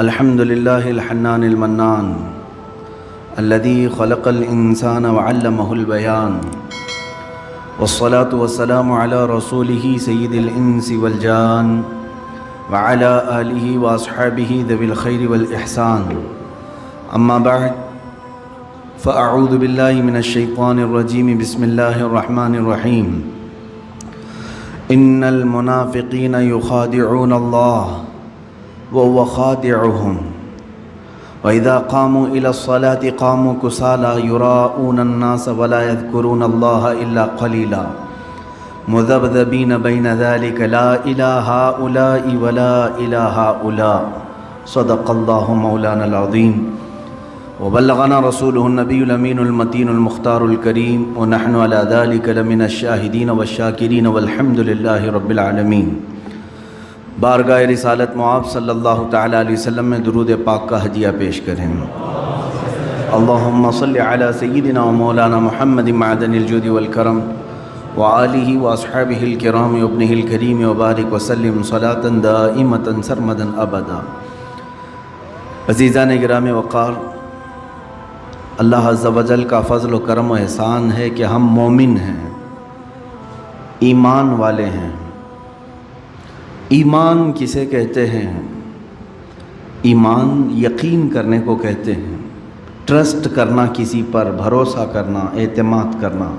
الحمد لله الحنان المنان الذي خلق الإنسان وعلمه البيان والصلاة والسلام على رسوله سيد الإنس والجان وعلى آله وأصحابه ذوي الخير والإحسان. أما بعد فأعوذ بالله من الشيطان الرجيم. بسم الله الرحمن الرحيم. إن المنافقين يخادعون الله وهو خادعهم وإذا قاموا إلى الصلاة قاموا كسالى يراءون الناس ولا يذكرون الله إلا قليلا مذبذبين بين ذلك لا إلى هؤلاء ولا إلى هؤلاء. صدق الله مولانا العظيم وبلغنا رسوله النبي الأمين المتين المختار الكريم ونحن على ذلك لمن الشاهدين والشاكرين والحمد لله رب العالمین. بارگاہ رسالت معاب صلی اللہ تعالی علیہ وسلم میں درود پاک کا ہدیہ پیش کریں. اللہم صلی علی سیدنا و مولانا محمد معدن الجود والکرم وآلہ واصحابہ الکرام وابنہ الکریم وبارک وسلم صلاة دائمة سرمدا ابدا. عزیزان گرام وقار، اللہ عز و جل کا فضل و کرم و احسان ہے کہ ہم مومن ہیں، ایمان والے ہیں. ایمان کسے کہتے ہیں؟ ایمان یقین کرنے کو کہتے ہیں، ٹرسٹ کرنا، کسی پر بھروسہ کرنا، اعتماد کرنا.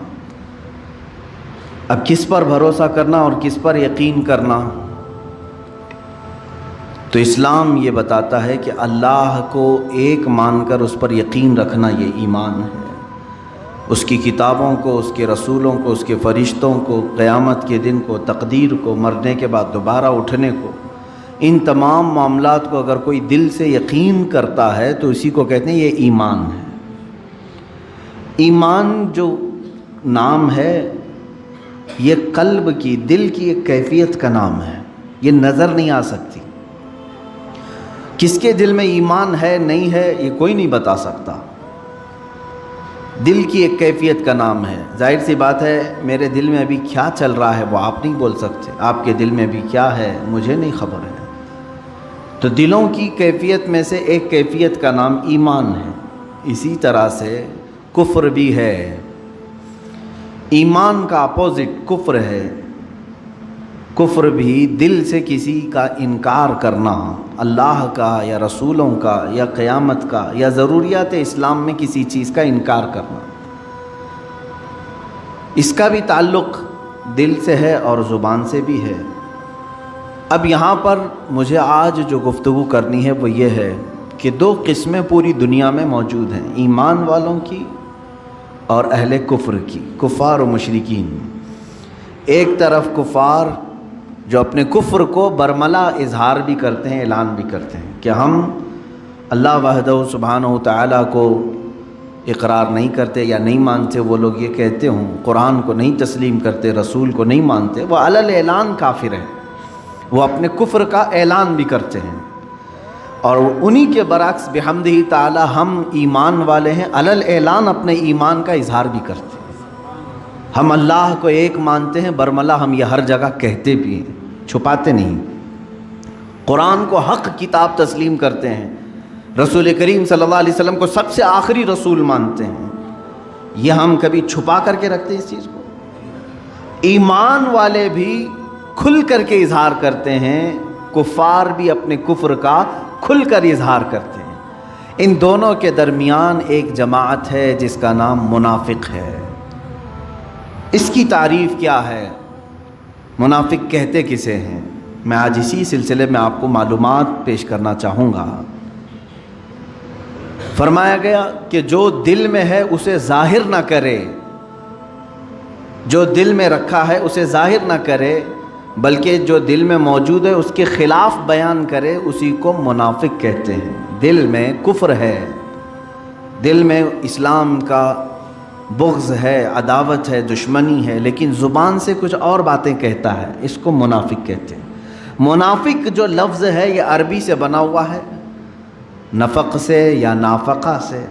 اب کس پر بھروسہ کرنا اور کس پر یقین کرنا؟ تو اسلام یہ بتاتا ہے کہ اللہ کو ایک مان کر اس پر یقین رکھنا یہ ایمان ہے. اس کی کتابوں کو، اس کے رسولوں کو، اس کے فرشتوں کو، قیامت کے دن کو، تقدیر کو، مرنے کے بعد دوبارہ اٹھنے کو، ان تمام معاملات کو اگر کوئی دل سے یقین کرتا ہے تو اسی کو کہتے ہیں یہ ایمان ہے. ایمان جو نام ہے یہ قلب کی، دل کی ایک کیفیت کا نام ہے، یہ نظر نہیں آ سکتی. کس کے دل میں ایمان ہے نہیں ہے یہ کوئی نہیں بتا سکتا. دل کی ایک کیفیت کا نام ہے. ظاہر سی بات ہے میرے دل میں ابھی کیا چل رہا ہے وہ آپ نہیں بول سکتے، آپ کے دل میں ابھی کیا ہے مجھے نہیں خبر ہے. تو دلوں کی کیفیت میں سے ایک کیفیت کا نام ایمان ہے. اسی طرح سے کفر بھی ہے. ایمان کا اپوزٹ کفر ہے. کفر بھی دل سے کسی کا انکار کرنا، اللہ کا یا رسولوں کا یا قیامت کا یا ضروریات اسلام میں کسی چیز کا انکار کرنا. اس کا بھی تعلق دل سے ہے اور زبان سے بھی ہے. اب یہاں پر مجھے آج جو گفتگو کرنی ہے وہ یہ ہے کہ دو قسمیں پوری دنیا میں موجود ہیں، ایمان والوں کی اور اہل کفر کی، کفار و مشرکین. ایک طرف کفار جو اپنے کفر کو برملا اظہار بھی کرتے ہیں، اعلان بھی کرتے ہیں کہ ہم اللہ وحدہ سبحانہ و تعالیٰ کو اقرار نہیں کرتے یا نہیں مانتے. وہ لوگ یہ کہتے ہوں قرآن کو نہیں تسلیم کرتے، رسول کو نہیں مانتے، وہ علی الاعلان کافر ہیں، وہ اپنے کفر کا اعلان بھی کرتے ہیں. اور انہی کے برعکس بحمدہ تعالیٰ ہم ایمان والے ہیں، علی الاعلان اپنے ایمان کا اظہار بھی کرتے ہیں. ہم اللہ کو ایک مانتے ہیں، برملا ہم یہ ہر جگہ کہتے بھی ہیں، چھپاتے نہیں. قرآن کو حق کتاب تسلیم کرتے ہیں، رسول کریم صلی اللہ علیہ وسلم کو سب سے آخری رسول مانتے ہیں. یہ ہم کبھی چھپا کر کے رکھتے ہیں اس چیز کو؟ ایمان والے بھی کھل کر کے اظہار کرتے ہیں، کفار بھی اپنے کفر کا کھل کر اظہار کرتے ہیں. ان دونوں کے درمیان ایک جماعت ہے جس کا نام منافق ہے. اس کی تعریف کیا ہے؟ منافق کہتے کسے ہیں؟ میں آج اسی سلسلے میں آپ کو معلومات پیش کرنا چاہوں گا. فرمایا گیا کہ جو دل میں ہے اسے ظاہر نہ کرے، جو دل میں رکھا ہے اسے ظاہر نہ کرے، بلکہ جو دل میں موجود ہے اس کے خلاف بیان کرے، اسی کو منافق کہتے ہیں. دل میں کفر ہے، دل میں اسلام کا بغض ہے، عداوت ہے، دشمنی ہے، لیکن زبان سے کچھ اور باتیں کہتا ہے، اس کو منافق کہتے ہیں. منافق جو لفظ ہے یہ عربی سے بنا ہوا ہے، نفق سے یا نافقہ سے.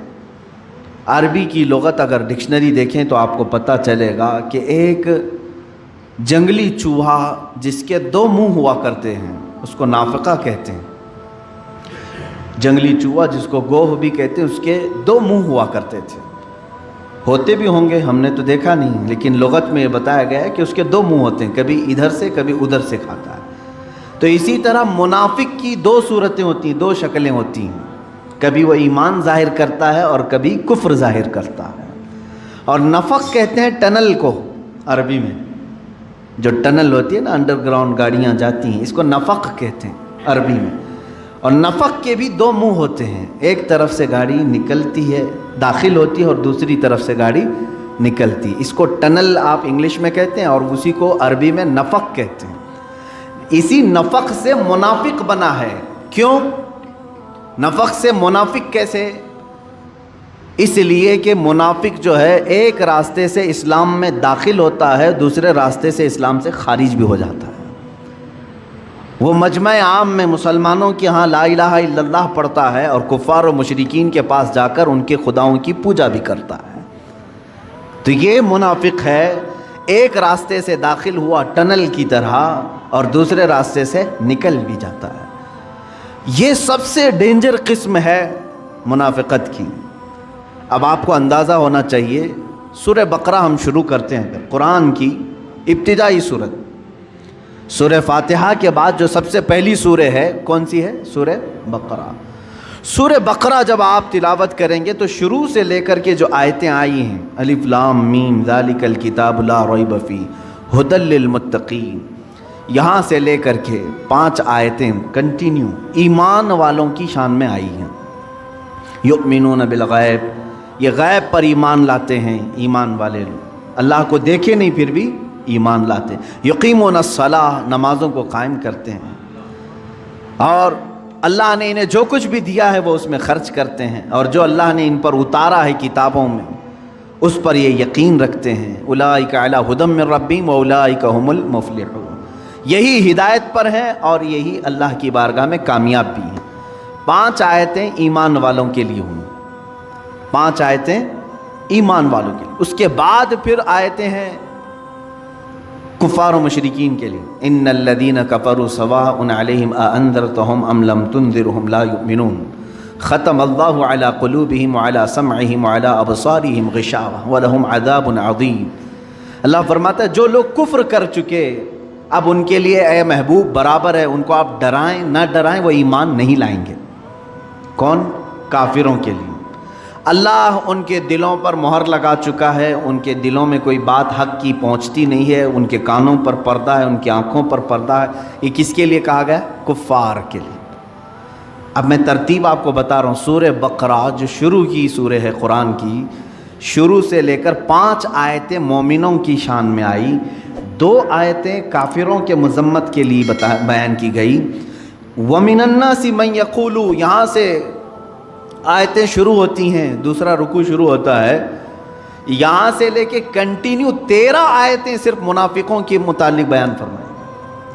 عربی کی لغت اگر ڈکشنری دیکھیں تو آپ کو پتہ چلے گا کہ ایک جنگلی چوہا جس کے دو منہ ہوا کرتے ہیں اس کو نافقہ کہتے ہیں. جنگلی چوہا جس کو گوہ بھی کہتے ہیں، اس کے 2 منہ ہوا کرتے تھے، ہوتے بھی ہوں گے، ہم نے تو دیکھا نہیں، لیکن لغت میں یہ بتایا گیا ہے کہ اس کے 2 منہ ہوتے ہیں، کبھی ادھر سے کبھی ادھر سے کھاتا ہے۔ تو اسی طرح منافق کی 2 صورتیں ہوتی ہیں، 2 شکلیں ہوتی ہیں، کبھی وہ ایمان ظاہر کرتا ہے اور کبھی کفر ظاہر کرتا ہے۔ اور نفق کہتے ہیں ٹنل کو، عربی میں جو ٹنل ہوتی ہے نا، انڈر گراؤنڈ گاڑیاں جاتی ہیں، اس کو نفق کہتے ہیں عربی میں۔ اور نفق کے بھی 2 منہ ہوتے ہیں، ایک طرف سے گاڑی نکلتی ہے، داخل ہوتی ہے، اور دوسری طرف سے گاڑی نکلتی ہے۔ اس کو ٹنل آپ انگلش میں کہتے ہیں اور اسی کو عربی میں نفق کہتے ہیں۔ اسی نفق سے منافق بنا ہے۔ کیوں نفق سے منافق کیسے؟ اس لیے کہ منافق جو ہے ایک راستے سے اسلام میں داخل ہوتا ہے، دوسرے راستے سے اسلام سے خارج بھی ہو جاتا ہے۔ وہ مجمع عام میں مسلمانوں کے ہاں لا الہ الا اللہ پڑھتا ہے اور کفار و مشرکین کے پاس جا کر ان کے خداؤں کی پوجا بھی کرتا ہے۔ تو یہ منافق ہے، ایک راستے سے داخل ہوا ٹنل کی طرح اور دوسرے راستے سے نکل بھی جاتا ہے۔ یہ سب سے ڈینجر قسم ہے منافقت کی۔ اب آپ کو اندازہ ہونا چاہیے، سورہ بقرہ ہم شروع کرتے ہیں، قرآن کی ابتدائی سورت، سورہ فاتحہ کے بعد جو سب سے پہلی سورہ ہے کون سی ہے؟ سورہ بقرہ۔ سورہ بقرہ جب آپ تلاوت کریں گے تو شروع سے لے کر کے جو آیتیں آئی ہیں، الف لام میم ذالک الکتاب لا ریب فیہ ھدی للمتقین، یہاں سے لے کر کے 5 آیتیں کنٹینیو ایمان والوں کی شان میں آئی ہیں۔ یؤمنون بالغیب، یہ غیب پر ایمان لاتے ہیں، ایمان والے لوگ اللہ کو دیکھے نہیں پھر بھی ایمان لاتے ہیں۔ یقیمون الصلاۃ، نمازوں کو قائم کرتے ہیں، اور اللہ نے انہیں جو کچھ بھی دیا ہے وہ اس میں خرچ کرتے ہیں، اور جو اللہ نے ان پر اتارا ہے کتابوں میں اس پر یہ یقین رکھتے ہیں۔ اولئک علی ھدی من ربہم واولئک ھم المفلحون، یہی ہدایت پر ہیں اور یہی اللہ کی بارگاہ میں کامیاب بھی ہیں۔ 5 آیتیں ایمان والوں کے لیے ہوئیں، 5 آیتیں ایمان والوں کے لیے۔ اس کے بعد پھر آیتیں ہیں کفار و مشرکین کے لیے، ان الذین کفروا سواء علیہم اانذرتہم ام لم تنذرہم لا یؤمنون ختم اللہ علی قلوبہم وعلی سمعہم وعلی ابصارہم غشاوہ ولہم عذاب عظیم۔ اللہ فرماتا ہے جو لوگ کفر کر چکے، اب ان کے لیے اے محبوب برابر ہے، ان کو آپ ڈرائیں نہ ڈرائیں وہ ایمان نہیں لائیں گے۔ کون؟ کافروں کے لیے اللہ ان کے دلوں پر مہر لگا چکا ہے، ان کے دلوں میں کوئی بات حق کی پہنچتی نہیں ہے، ان کے کانوں پر پردہ ہے، ان کی آنکھوں پر پردہ ہے۔ یہ کس کے لیے کہا گیا؟ کفار کے لیے۔ اب میں ترتیب آپ کو بتا رہا ہوں۔ سورہ بقرہ جو شروع کی سورہ ہے قرآن کی، شروع سے لے کر 5 آیتیں مومنوں کی شان میں آئی، 2 آیتیں کافروں کے مذمت کے لیے بیان کی گئی۔ وَمِنَ النَّاسِ مَن يَقُولُ، یہاں سے آیتیں شروع ہوتی ہیں، دوسرا رکوع شروع ہوتا ہے، یہاں سے لے کے کنٹینیو 13 آیتیں صرف منافقوں کے متعلق بیان فرمائی۔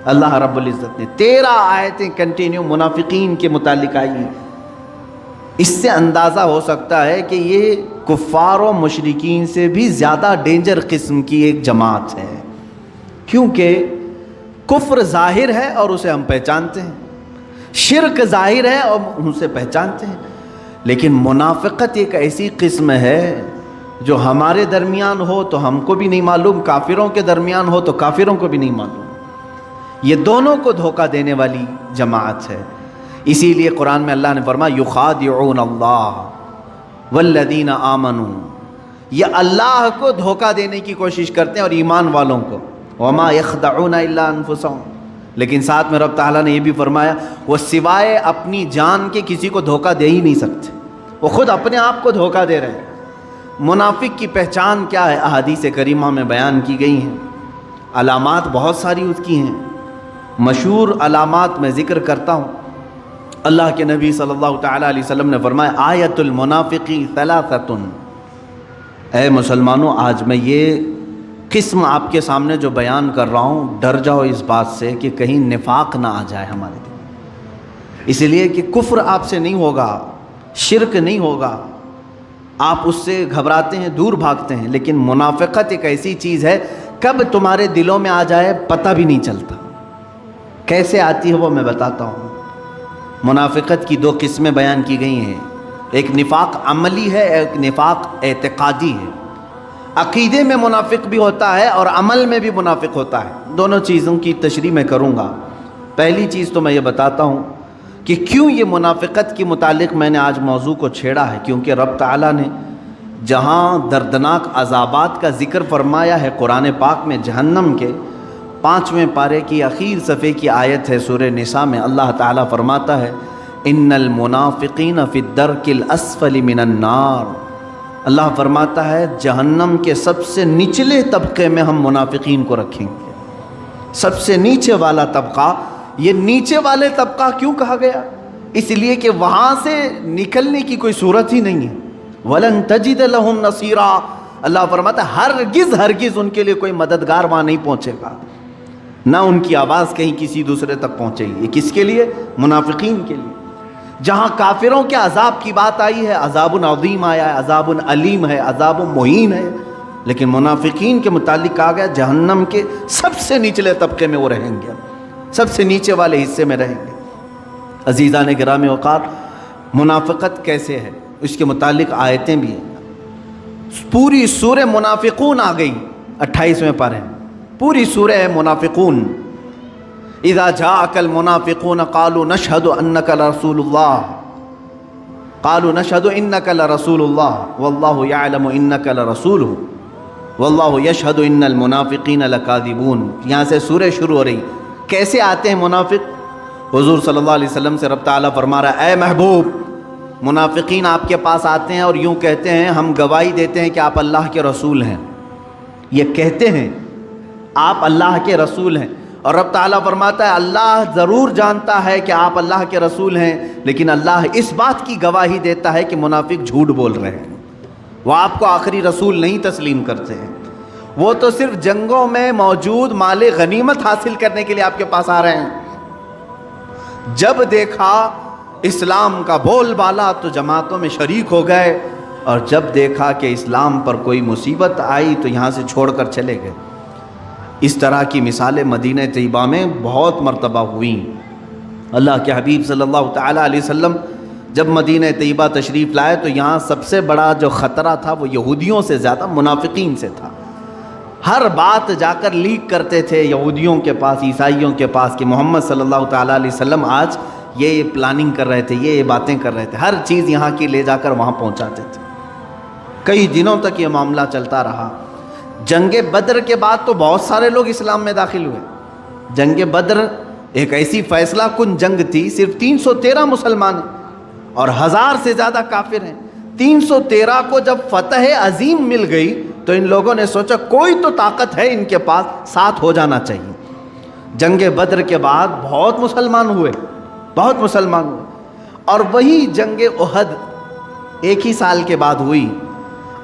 اللہ رب العزت نے 13 آیتیں کنٹینیو منافقین کے متعلق آئی ہیں۔ اس سے اندازہ ہو سکتا ہے کہ یہ کفار و مشرکین سے بھی زیادہ ڈینجر قسم کی ایک جماعت ہے، کیونکہ کفر ظاہر ہے اور اسے ہم پہچانتے ہیں، شرک ظاہر ہے اور ہم اسے پہچانتے ہیں، لیکن منافقت ایک ایسی قسم ہے جو ہمارے درمیان ہو تو ہم کو بھی نہیں معلوم، کافروں کے درمیان ہو تو کافروں کو بھی نہیں معلوم۔ یہ دونوں کو دھوکہ دینے والی جماعت ہے۔ اسی لیے قرآن میں اللہ نے فرمایا یخادعون اللہ والذین آمنوا، یہ اللہ کو دھوکہ دینے کی کوشش کرتے ہیں اور ایمان والوں کو، وما یخدعون الا انفسهم، لیکن ساتھ میں رب تعالیٰ نے یہ بھی فرمایا وہ سوائے اپنی جان کے کسی کو دھوکہ دے ہی نہیں سکتے، وہ خود اپنے آپ کو دھوکہ دے رہے ہیں۔ منافق کی پہچان کیا ہے؟ احادیث کریمہ میں بیان کی گئی ہیں، علامات بہت ساری اس کی ہیں، مشہور علامات میں ذکر کرتا ہوں۔ اللہ کے نبی صلی اللہ تعالیٰ علیہ وسلم نے فرمایا آیت المنافقی ثلاثۃ، اے مسلمانوں آج میں یہ قسم آپ کے سامنے جو بیان کر رہا ہوں، ڈر جاؤ اس بات سے کہ کہیں نفاق نہ آ جائے ہمارے دل میں، اس لیے کہ کفر آپ سے نہیں ہوگا، شرک نہیں ہوگا، آپ اس سے گھبراتے ہیں، دور بھاگتے ہیں، لیکن منافقت ایک ایسی چیز ہے کب تمہارے دلوں میں آ جائے پتہ بھی نہیں چلتا۔ کیسے آتی ہے وہ میں بتاتا ہوں۔ منافقت کی دو قسمیں بیان کی گئی ہیں، ایک نفاق عملی ہے، ایک نفاق اعتقادی ہے۔ عقیدے میں منافق بھی ہوتا ہے اور عمل میں بھی منافق ہوتا ہے، دونوں چیزوں کی تشریح میں کروں گا۔ پہلی چیز تو میں یہ بتاتا ہوں کہ کیوں یہ منافقت کے متعلق میں نے آج موضوع کو چھیڑا ہے، کیونکہ رب تعالیٰ نے جہاں دردناک عذابات کا ذکر فرمایا ہے قرآن پاک میں، جہنم کے 5ویں پارے کی آخر صفحے کی آیت ہے سورہ نساء میں، اللہ تعالیٰ فرماتا ہے ان المنافقین فی الدرک الاسفل من النار۔ اللہ فرماتا ہے جہنم کے سب سے نچلے طبقے میں ہم منافقین کو رکھیں گے، سب سے نیچے والا طبقہ۔ یہ نیچے والے طبقہ کیوں کہا گیا؟ اس لیے کہ وہاں سے نکلنے کی کوئی صورت ہی نہیں ہے۔ وَلَن تَجِدَ لَهُمْ نَصِيرًا، اللہ فرماتا ہے ہرگز ان کے لیے کوئی مددگار وہاں نہیں پہنچے گا، نہ ان کی آواز کہیں کسی دوسرے تک پہنچے گی۔ یہ کس کے لیے؟ منافقین کے لیے۔ جہاں کافروں کے عذاب کی بات آئی ہے، عذاب عظیم آیا ہے، عذاب علیم ہے، عذاب مہین ہے، لیکن منافقین کے متعلق کہا گیا جہنم کے سب سے نچلے طبقے میں وہ رہیں گے، سب سے نیچے والے حصے میں رہیں گے۔ عزیزان گرامی اوقات، منافقت کیسے ہے اس کے متعلق آیتیں بھی ہیں۔ پوری سورہ منافقون آ گئی 28ویں پارے، پوری سورہ ہے منافقون۔ اذا جاءك المنافقون قالوا نشهد انك لرسول الله، قالوا نشهد انك لرسول الله والله يعلم انك لرسوله والله يشهد ان المنافقين لكاذبون۔ یہاں سے سورہ شروع ہو رہی۔ کیسے آتے ہیں منافق؟ حضور صلی اللہ علیہ وسلم سے رب تعالیٰ فرما رہا ہے اے محبوب، منافقین آپ کے پاس آتے ہیں اور یوں کہتے ہیں ہم گواہی دیتے ہیں کہ آپ اللہ کے رسول ہیں۔ یہ کہتے ہیں آپ اللہ کے رسول ہیں، اور رب تعالیٰ فرماتا ہے اللہ ضرور جانتا ہے کہ آپ اللہ کے رسول ہیں، لیکن اللہ اس بات کی گواہی دیتا ہے کہ منافق جھوٹ بول رہے ہیں، وہ آپ کو آخری رسول نہیں تسلیم کرتے ہیں، وہ تو صرف جنگوں میں موجود مال غنیمت حاصل کرنے کے لیے آپ کے پاس آ رہے ہیں۔ جب دیکھا اسلام کا بول بالا تو جماعتوں میں شریک ہو گئے، اور جب دیکھا کہ اسلام پر کوئی مصیبت آئی تو یہاں سے چھوڑ کر چلے گئے۔ اس طرح کی مثالیں مدینہ طیبہ میں بہت مرتبہ ہوئیں۔ اللہ کے حبیب صلی اللہ تعالیٰ علیہ وسلم جب مدینہ طیبہ تشریف لائے تو یہاں سب سے بڑا جو خطرہ تھا وہ یہودیوں سے زیادہ منافقین سے تھا۔ ہر بات جا کر لیک کرتے تھے یہودیوں کے پاس، عیسائیوں کے پاس، کہ محمد صلی اللہ تعالیٰ علیہ وسلم آج یہ پلاننگ کر رہے تھے، یہ باتیں کر رہے تھے، ہر چیز یہاں کی لے جا کر وہاں پہنچاتے تھے۔ کئی دنوں تک یہ معاملہ چلتا رہا۔ جنگ بدر کے بعد تو بہت سارے لوگ اسلام میں داخل ہوئے۔ جنگ بدر ایک ایسی فیصلہ کن جنگ تھی، صرف 313 مسلمان ہیں اور 1000 سے زیادہ کافر ہیں۔ 313 کو جب فتح عظیم مل گئی تو ان لوگوں نے سوچا کوئی تو طاقت ہے ان کے پاس، ساتھ ہو جانا چاہیے۔ جنگ بدر کے بعد بہت مسلمان ہوئے، بہت مسلمان ہوئے، اور وہی جنگ احد ایک ہی سال کے بعد ہوئی۔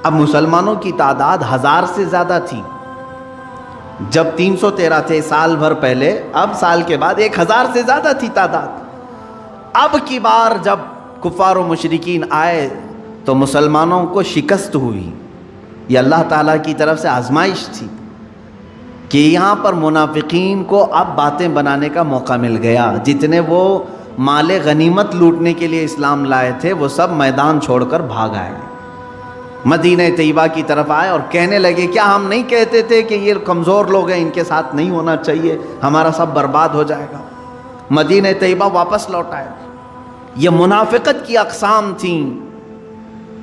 اب مسلمانوں کی تعداد 1000 سے زیادہ تھی۔ جب 313 تھے سال بھر پہلے، اب سال کے بعد 1000 سے زیادہ تھی تعداد۔ اب کی بار جب کفار و مشرکین آئے تو مسلمانوں کو شکست ہوئی۔ یہ اللہ تعالیٰ کی طرف سے آزمائش تھی کہ یہاں پر منافقین کو اب باتیں بنانے کا موقع مل گیا۔ جتنے وہ مال غنیمت لوٹنے کے لیے اسلام لائے تھے وہ سب میدان چھوڑ کر بھاگ آئے، مدینہ طیبہ کی طرف آئے اور کہنے لگے کیا ہم نہیں کہتے تھے کہ یہ کمزور لوگ ہیں، ان کے ساتھ نہیں ہونا چاہیے، ہمارا سب برباد ہو جائے گا۔ مدینہ طیبہ واپس لوٹ آئے۔ یہ منافقت کی اقسام تھیں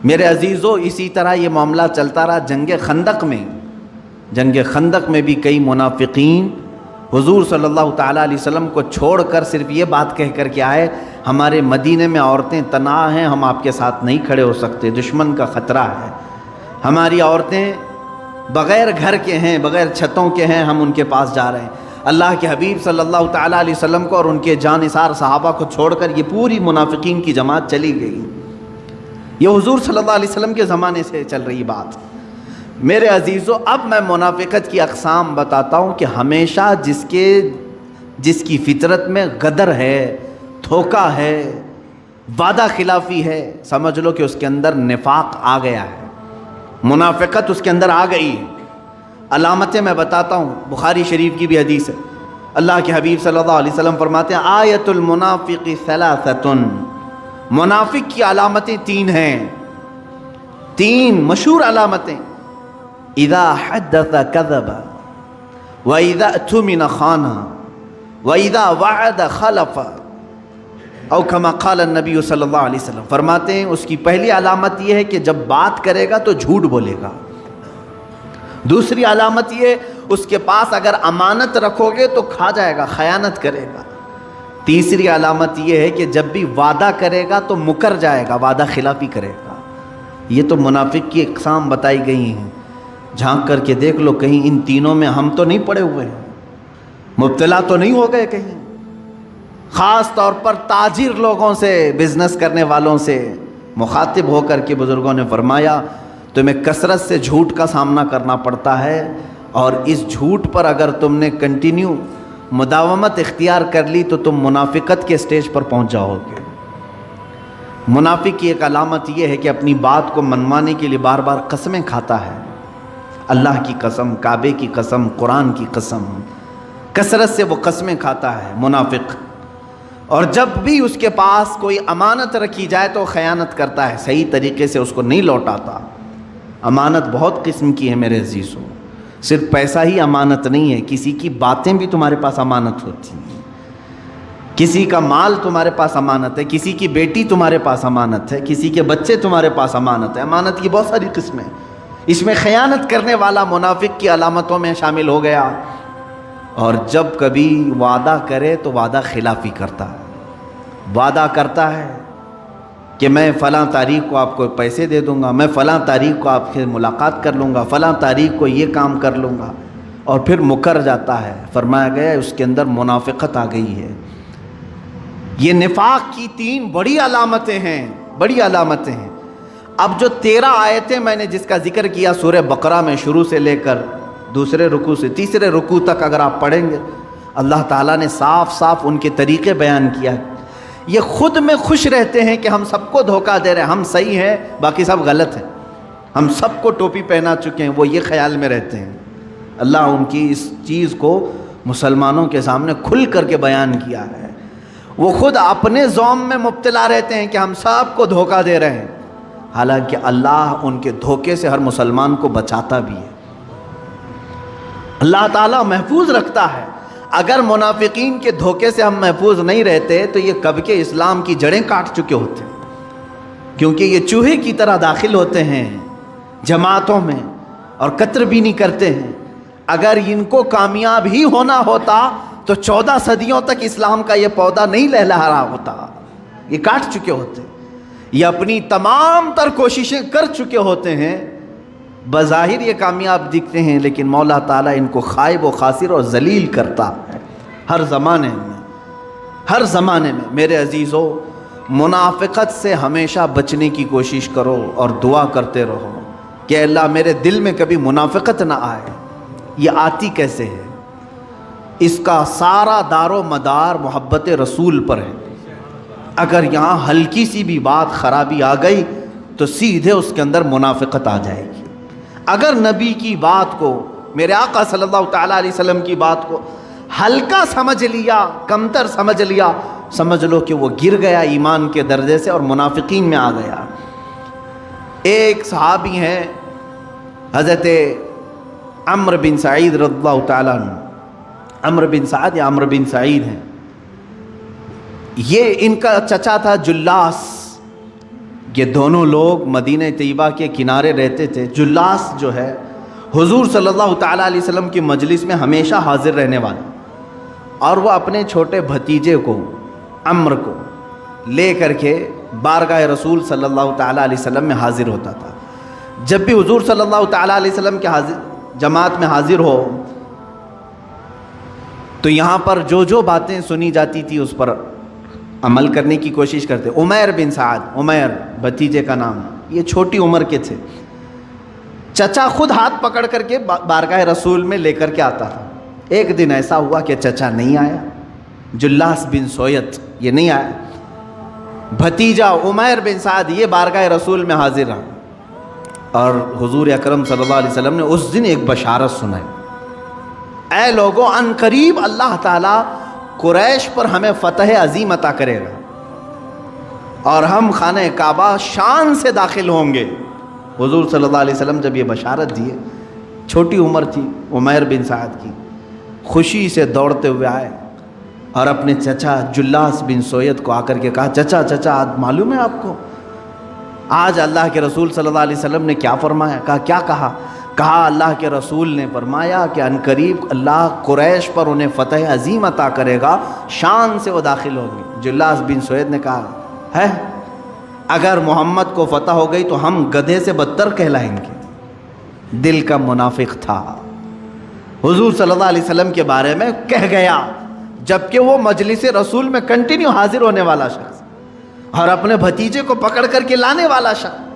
میرے عزیزو۔ اسی طرح یہ معاملہ چلتا رہا جنگ خندق میں۔ جنگ خندق میں بھی کئی منافقین حضور صلی اللہ تعالیٰ علیہ وسلم کو چھوڑ کر صرف یہ بات کہہ کر کے آئے ہمارے مدینے میں عورتیں تنہا ہیں، ہم آپ کے ساتھ نہیں کھڑے ہو سکتے، دشمن کا خطرہ ہے، ہماری عورتیں بغیر گھر کے ہیں، بغیر چھتوں کے ہیں، ہم ان کے پاس جا رہے ہیں۔ اللہ کے حبیب صلی اللہ تعالیٰ علیہ وسلم کو اور ان کے جانثار صحابہ کو چھوڑ کر یہ پوری منافقین کی جماعت چلی گئی۔ یہ حضور صلی اللہ علیہ وسلم کے زمانے سے چل رہی بات۔ میرے عزیزو، اب میں منافقت کی اقسام بتاتا ہوں کہ ہمیشہ جس کی فطرت میں غدر ہے، دھوکہ ہے، وعدہ خلافی ہے، سمجھ لو کہ اس کے اندر نفاق آ گیا ہے، منافقت اس کے اندر آ گئی ہے۔ علامتیں میں بتاتا ہوں، بخاری شریف کی بھی حدیث ہے۔ اللہ کے حبیب صلی اللہ علیہ وسلم فرماتے ہیں آیت المنافق ثلاثۃ، منافق کی علامتیں 3 ہیں، 3 مشہور علامتیں، اذا حدث کذب واذا اؤتمن خان واذا وعد خلف، او کما قال النبی صلی اللہ علیہ وسلم، فرماتے ہیں اس کی پہلی علامت یہ ہے کہ جب بات کرے گا تو جھوٹ بولے گا، دوسری علامت یہ اس کے پاس اگر امانت رکھو گے تو کھا جائے گا، خیانت کرے گا، تیسری علامت یہ ہے کہ جب بھی وعدہ کرے گا تو مکر جائے گا، وعدہ خلافی کرے گا۔ یہ تو منافق کی اقسام بتائی گئی ہیں، جھانک کر کے دیکھ لو کہیں ان تینوں میں ہم تو نہیں پڑے ہوئے ہیں، مبتلا تو نہیں ہو گئے کہیں۔ خاص طور پر تاجر لوگوں سے، بزنس کرنے والوں سے مخاطب ہو کر کے بزرگوں نے فرمایا تمہیں کثرت سے جھوٹ کا سامنا کرنا پڑتا ہے، اور اس جھوٹ پر اگر تم نے کنٹینیو مداومت اختیار کر لی تو تم منافقت کے سٹیج پر پہنچ جاؤ گے۔ منافق کی ایک علامت یہ ہے کہ اپنی بات کو منوانے کے لیے بار بار قسمیں کھاتا ہے، اللہ کی قسم، کعبے کی قسم، قرآن کی قسم، کثرت سے وہ قسمیں کھاتا ہے منافق۔ اور جب بھی اس کے پاس کوئی امانت رکھی جائے تو خیانت کرتا ہے، صحیح طریقے سے اس کو نہیں لوٹاتا۔ امانت بہت قسم کی ہے میرے عزیزوں، صرف پیسہ ہی امانت نہیں ہے، کسی کی باتیں بھی تمہارے پاس امانت ہوتی ہیں، کسی کا مال تمہارے پاس امانت ہے، کسی کی بیٹی تمہارے پاس امانت ہے، کسی کے بچے تمہارے پاس امانت ہے۔ امانت کی بہت ساری قسمیں، اس میں خیانت کرنے والا منافق کی علامتوں میں شامل ہو گیا، اور جب کبھی وعدہ کرے تو وعدہ خلافی کرتا ہے، وعدہ کرتا ہے کہ میں فلاں تاریخ کو آپ کو پیسے دے دوں گا، میں فلاں تاریخ کو آپ سے ملاقات کر لوں گا، فلاں تاریخ کو یہ کام کر لوں گا، اور پھر مکر جاتا ہے۔ فرمایا گیا اس کے اندر منافقت آ گئی ہے۔ یہ نفاق کی 3 بڑی علامتیں ہیں، بڑی علامتیں ہیں۔ اب جو 13 آیتیں میں نے جس کا ذکر کیا سورہ بقرہ میں، شروع سے لے کر دوسرے رکوع سے تیسرے رکوع تک اگر آپ پڑھیں گے، اللہ تعالیٰ نے صاف صاف ان کے طریقے بیان کیا ہے۔ یہ خود میں خوش رہتے ہیں کہ ہم سب کو دھوکہ دے رہے ہیں، ہم صحیح ہیں باقی سب غلط ہیں، ہم سب کو ٹوپی پہنا چکے ہیں، وہ یہ خیال میں رہتے ہیں۔ اللہ ان کی اس چیز کو مسلمانوں کے سامنے کھل کر کے بیان کیا ہے۔ وہ خود اپنے زوم میں مبتلا رہتے ہیں کہ ہم سب کو دھوکہ دے رہے ہیں، حالانکہ اللہ ان کے دھوکے سے ہر مسلمان کو بچاتا بھی ہے، اللہ تعالیٰ محفوظ رکھتا ہے۔ اگر منافقین کے دھوکے سے ہم محفوظ نہیں رہتے تو یہ کب کے اسلام کی جڑیں کاٹ چکے ہوتے ہیں، کیونکہ یہ چوہے کی طرح داخل ہوتے ہیں جماعتوں میں اور قطر بھی نہیں کرتے ہیں۔ اگر ان کو کامیاب ہی ہونا ہوتا تو 14 صدیوں تک اسلام کا یہ پودا نہیں لہلہا رہا ہوتا، یہ کاٹ چکے ہوتے، یہ اپنی تمام تر کوششیں کر چکے ہوتے ہیں، بظاہر یہ کامیاب دکھتے ہیں لیکن مولا تعالیٰ ان کو خائب و خاسر اور ذلیل کرتا ہے ہر زمانے میں، ہر زمانے میں۔ میرے عزیزو، منافقت سے ہمیشہ بچنے کی کوشش کرو اور دعا کرتے رہو کہ اللہ میرے دل میں کبھی منافقت نہ آئے۔ یہ آتی کیسے ہے؟ اس کا سارا دار و مدار محبت رسول پر ہے۔ اگر یہاں ہلکی سی بھی بات خرابی آ گئی تو سیدھے اس کے اندر منافقت آ جائے گی۔ اگر نبی کی بات کو، میرے آقا صلی اللہ تعالیٰ علیہ وسلم کی بات کو ہلکا سمجھ لیا، کمتر سمجھ لیا، سمجھ لو کہ وہ گر گیا ایمان کے درجے سے اور منافقین میں آ گیا۔ ایک صحابی ہیں حضرت عمرو بن سعید رضی اللہ تعالیٰ عنہ، عمرو بن سعد یا عمرو بن سعید ہیں، یہ ان کا چچا تھا جلاس۔ یہ دونوں لوگ مدینہ طیبہ کے کنارے رہتے تھے۔ جلاس جو ہے حضور صلی اللہ تعالیٰ علیہ وسلم کی مجلس میں ہمیشہ حاضر رہنے والا، اور وہ اپنے چھوٹے بھتیجے کو عمرو کو لے کر کے بارگاہ رسول صلی اللہ تعالیٰ علیہ وسلم میں حاضر ہوتا تھا۔ جب بھی حضور صلی اللہ تعالیٰ علیہ وسلم کے جماعت میں حاضر ہو تو یہاں پر جو جو باتیں سنی جاتی تھی اس پر عمل کرنے کی کوشش کرتے۔ عمیر بن سعد، عمیر بھتیجے کا نام، یہ چھوٹی عمر کے تھے۔ چچا خود ہاتھ پکڑ کر کے بارگاہ رسول میں لے کر کے آتا تھا۔ ایک دن ایسا ہوا کہ چچا نہیں آیا، جلاس بن سویت یہ نہیں آیا، بھتیجا عمیر بن سعد یہ بارگاہ رسول میں حاضر رہا، اور حضور اکرم صلی اللہ علیہ وسلم نے اس دن ایک بشارت سنائی۔ اے لوگوں ان قریب اللہ تعالیٰ قریش پر ہمیں فتح عظیم عطا کرے گا اور ہم خانہ کعبہ شان سے داخل ہوں گے۔ حضور صلی اللہ علیہ وسلم جب یہ بشارت دیے، چھوٹی عمر تھی عمیر بن سعد کی، خوشی سے دوڑتے ہوئے آئے اور اپنے چچا جلاس بن سوید کو آ کر کے کہا، چچا آج معلوم ہے آپ کو آج اللہ کے رسول صلی اللہ علیہ وسلم نے کیا فرمایا؟ کہا کیا کہا اللہ کے رسول نے فرمایا کہ عنقریب اللہ قریش پر انہیں فتح عظیم عطا کرے گا، شان سے وہ داخل ہوں گے۔ جلاس بن سوید نے کہا ہے اگر محمد کو فتح ہو گئی تو ہم گدھے سے بدتر کہلائیں گے۔ دل کا منافق تھا، حضور صلی اللہ علیہ وسلم کے بارے میں کہہ گیا، جبکہ وہ مجلس رسول میں کنٹینیو حاضر ہونے والا شخص اور اپنے بھتیجے کو پکڑ کر کے لانے والا شخص۔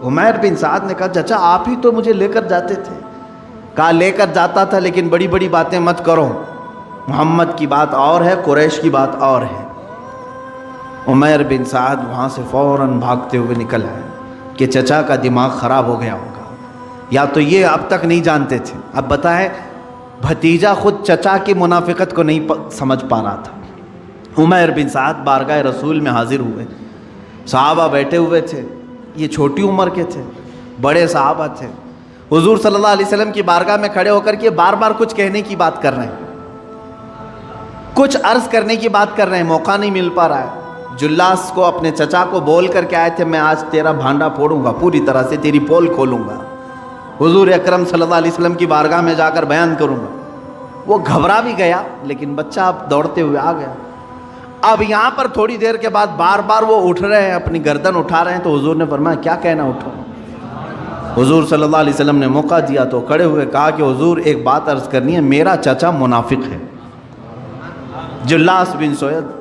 عمیر بن سعد نے کہا چچا آپ ہی تو مجھے لے کر جاتے تھے۔ کہا لے کر جاتا تھا لیکن بڑی بڑی باتیں مت کرو، محمد کی بات اور ہے، قریش کی بات اور ہے۔ عمیر بن سعد وہاں سے فوراً بھاگتے ہوئے نکل آئے کہ چچا کا دماغ خراب ہو گیا ہوگا، یا تو یہ اب تک نہیں جانتے تھے۔ اب بتائیں بھتیجا خود چچا کی منافقت کو نہیں سمجھ پا رہا تھا۔ عمیر بن سعد بارگاہ رسول میں حاضر ہوئے، صحابہ بیٹھے ہوئے تھے، یہ چھوٹی عمر کے تھے، بڑے صحابہ تھے، حضور صلی اللہ علیہ وسلم کی بارگاہ میں کھڑے ہو کر کے بار بار کچھ کہنے کی بات کر رہے ہیں، کچھ عرض کرنے کی بات کر رہے ہیں، موقع نہیں مل پا رہا ہے۔ جلاس کو اپنے چچا کو بول کر کے آئے تھے میں آج تیرا بھانڈا پھوڑوں گا، پوری طرح سے تیری پول کھولوں گا، حضور اکرم صلی اللہ علیہ وسلم کی بارگاہ میں جا کر بیان کروں گا۔ وہ گھبرا بھی گیا لیکن بچہ اب دوڑتے ہوئے آ گیا۔ اب یہاں پر تھوڑی دیر کے بعد بار بار وہ اٹھ رہے ہیں، اپنی گردن اٹھا رہے ہیں، تو حضور نے فرمایا کیا کہنا اٹھو۔ حضور صلی اللہ علیہ وسلم نے موقع دیا تو کھڑے ہوئے کہا کہ حضور ایک بات عرض کرنی ہے، میرا چچا منافق ہے۔ جلاس بن سوید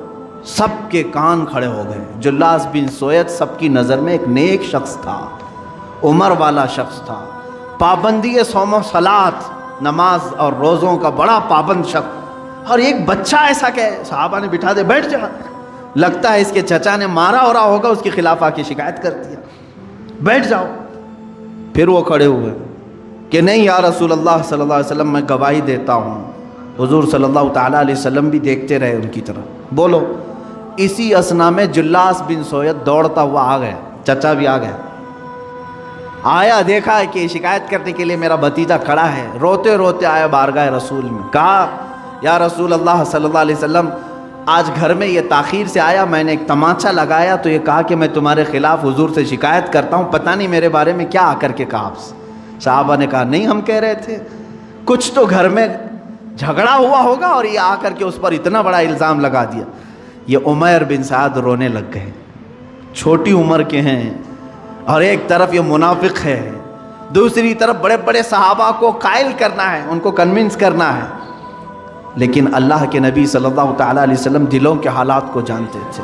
سب کے کان کھڑے ہو گئے۔ جلاس بن سوید سب کی نظر میں ایک نیک شخص تھا، عمر والا شخص تھا، پابندی صوم و صلات، نماز اور روزوں کا بڑا پابند شخص، اور ایک بچہ ایسا کہ صحابہ نے بٹھا دے بیٹھ جا، لگتا ہے اس کے چچا نے مارا ہو رہا ہوگا، اس کے خلاف آ کے شکایت کر دیا، بیٹھ جاؤ۔ پھر وہ کھڑے ہوئے کہ نہیں یا رسول اللہ صلی اللہ علیہ وسلم میں گواہی دیتا ہوں۔ حضور صلی اللہ تعالیٰ علیہ وسلم بھی دیکھتے رہے ان کی طرف، بولو۔ اسی اثنا میں جلاس بن سوید دوڑتا ہوا آ گیا، چچا بھی آ گیا، آیا دیکھا کہ شکایت کرنے کے لیے میرا بھتیجا کھڑا ہے، روتے روتے آیا بارگاہ رسول میں، کہا یا رسول اللہ صلی اللہ علیہ وسلم آج گھر میں یہ تاخیر سے آیا، میں نے ایک تماچا لگایا تو یہ کہا کہ میں تمہارے خلاف حضور سے شکایت کرتا ہوں، پتہ نہیں میرے بارے میں کیا آ کر کے کہا آپ سے۔ صحابہ نے کہا نہیں ہم کہہ رہے تھے کچھ تو گھر میں جھگڑا ہوا ہوگا اور یہ آ کر کے اس پر اتنا بڑا الزام لگا دیا۔ یہ عمیر بن سعد رونے لگ گئے، چھوٹی عمر کے ہیں اور ایک طرف یہ منافق ہے، دوسری طرف بڑے بڑے صحابہ کو قائل کرنا ہے، ان کو کنونس کرنا ہے، لیکن اللہ کے نبی صلی اللہ تعالیٰ علیہ وسلم دلوں کے حالات کو جانتے تھے۔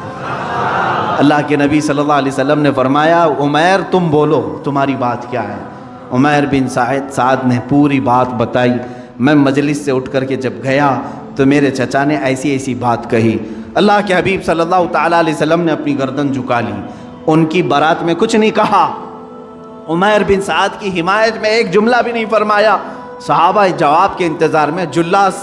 اللہ کے نبی صلی اللہ علیہ وسلم نے فرمایا عمیر تم بولو تمہاری بات کیا ہے۔ عمیر بن سعد نے پوری بات بتائی، میں مجلس سے اٹھ کر کے جب گیا تو میرے چچا نے ایسی ایسی بات کہی۔ اللہ کے حبیب صلی اللہ تعالیٰ علیہ وسلم نے اپنی گردن جھکا لی، ان کی بارات میں کچھ نہیں کہا، عمیر بن سعد کی حمایت میں ایک جملہ بھی نہیں فرمایا۔ صحابہ جواب کے انتظار میں، جلاس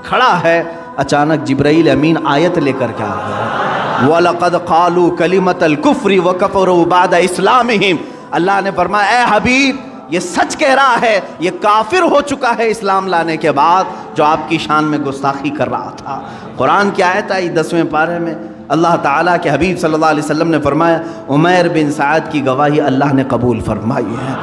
کھڑا ہے، اچانک جبرائیل امین آیت لے کر کے آ گیا، وَلَقَدْ قَالُوا كَلِمَةَ الْكُفْرِ وَكَفَرُوا بَعْدَ إِسْلَامِهِمْ۔ اللہ نے فرمایا اے حبیب یہ سچ کہہ رہا ہے، یہ کافر ہو چکا ہے اسلام لانے کے بعد جو آپ کی شان میں گستاخی کر رہا تھا۔ قرآن کی آیت آئی 10ویں پارے میں، اللہ تعالیٰ کے حبیب صلی اللہ علیہ وسلم نے فرمایا عمیر بن سعد کی گواہی اللہ نے قبول فرمائی ہے۔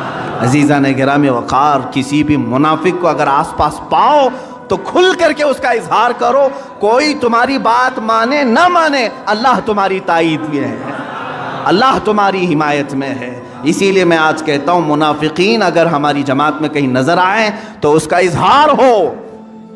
عزیزان گرامی وقار، کسی بھی منافق کو اگر آس پاس پاؤ تو کھل کر کے اس کا اظہار کرو، کوئی تمہاری بات مانے نہ مانے اللہ تمہاری تائید میں ہے، اللہ تمہاری حمایت میں ہے۔ اسی لیے میں آج کہتا ہوں منافقین اگر ہماری جماعت میں کہیں نظر آئیں تو اس کا اظہار ہو،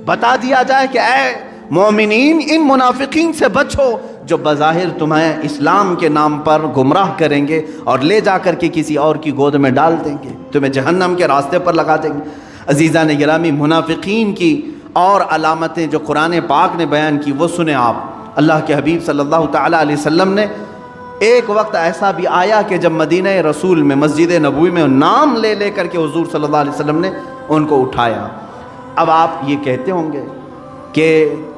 بتا دیا جائے کہ اے مومنین ان منافقین سے بچو جو بظاہر تمہیں اسلام کے نام پر گمراہ کریں گے اور لے جا کر کے کسی اور کی گود میں ڈال دیں گے، تمہیں جہنم کے راستے پر لگا دیں گے۔ عزیزان گرامی منافقین کی اور علامتیں جو قرآن پاک نے بیان کی وہ سنیں آپ۔ اللہ کے حبیب صلی اللہ تعالیٰ علیہ وسلم نے ایک وقت ایسا بھی آیا کہ جب مدینہ رسول میں مسجد نبوی میں نام لے لے کر کے حضور صلی اللہ علیہ وسلم نے ان کو اٹھایا، اب آپ یہ کہتے ہوں گے کہ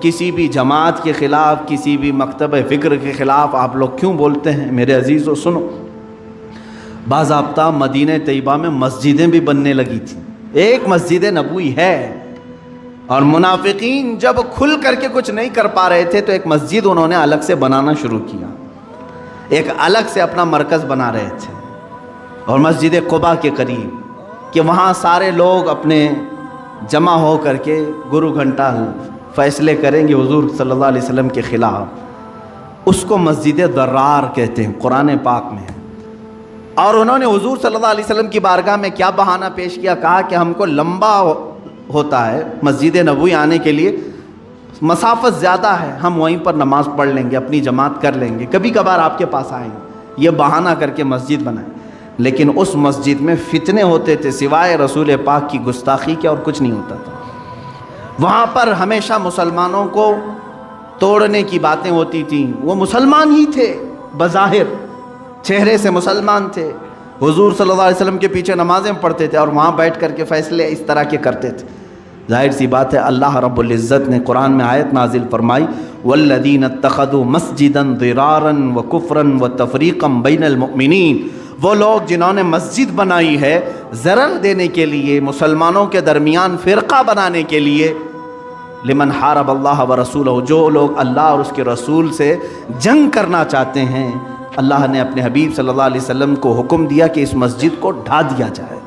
کسی بھی جماعت کے خلاف، کسی بھی مکتب فکر کے خلاف آپ لوگ کیوں بولتے ہیں؟ میرے عزیزو سنو، باضابطہ مدینہ طیبہ میں مسجدیں بھی بننے لگی تھیں، ایک مسجد نبوی ہے، اور منافقین جب کھل کر کے کچھ نہیں کر پا رہے تھے تو ایک مسجد انہوں نے الگ سے بنانا شروع کیا، ایک الگ سے اپنا مرکز بنا رہے تھے، اور مسجد قباء کے قریب، کہ وہاں سارے لوگ اپنے جمع ہو کر کے گرو گھنٹہ فیصلے کریں گے حضور صلی اللہ علیہ وسلم کے خلاف۔ اس کو مسجد ضرار کہتے ہیں، قرآن پاک میں ہے۔ اور انہوں نے حضور صلی اللہ علیہ وسلم کی بارگاہ میں کیا بہانہ پیش کیا؟ کہا کہ ہم کو لمبا ہوتا ہے مسجد نبوی آنے کے لیے، مسافت زیادہ ہے، ہم وہیں پر نماز پڑھ لیں گے، اپنی جماعت کر لیں گے، کبھی کبھار آپ کے پاس آئیں گے، یہ بہانہ کر کے مسجد بنائیں۔ لیکن اس مسجد میں فتنے ہوتے تھے، سوائے رسول پاک کی گستاخی کے اور کچھ نہیں ہوتا تھا۔ وہاں پر ہمیشہ مسلمانوں کو توڑنے کی باتیں ہوتی تھیں، وہ مسلمان ہی تھے، بظاہر چہرے سے مسلمان تھے، حضور صلی اللہ علیہ وسلم کے پیچھے نمازیں پڑھتے تھے اور وہاں بیٹھ کر کے فیصلے اس طرح کے کرتے تھے۔ ظاہر سی بات ہے، اللہ رب العزت نے قرآن میں آیت نازل فرمائی، وَالَّذِينَ اتَّخَذُوا مَسْجِدًا ضِرَارًا وَكُفْرًا وَتَفْرِيقًا بَيْنَ الْمُؤْمِنِينَ، وہ لوگ جنہوں نے مسجد بنائی ہے ضرر دینے کے لیے، مسلمانوں کے درمیان فرقہ بنانے کے لیے، لمن حارب اللہ ورسولہ، جو لوگ اللہ اور اس کے رسول سے جنگ کرنا چاہتے ہیں، اللہ نے اپنے حبیب صلی اللہ علیہ وسلم کو حکم دیا کہ اس مسجد کو ڈھا دیا جائے،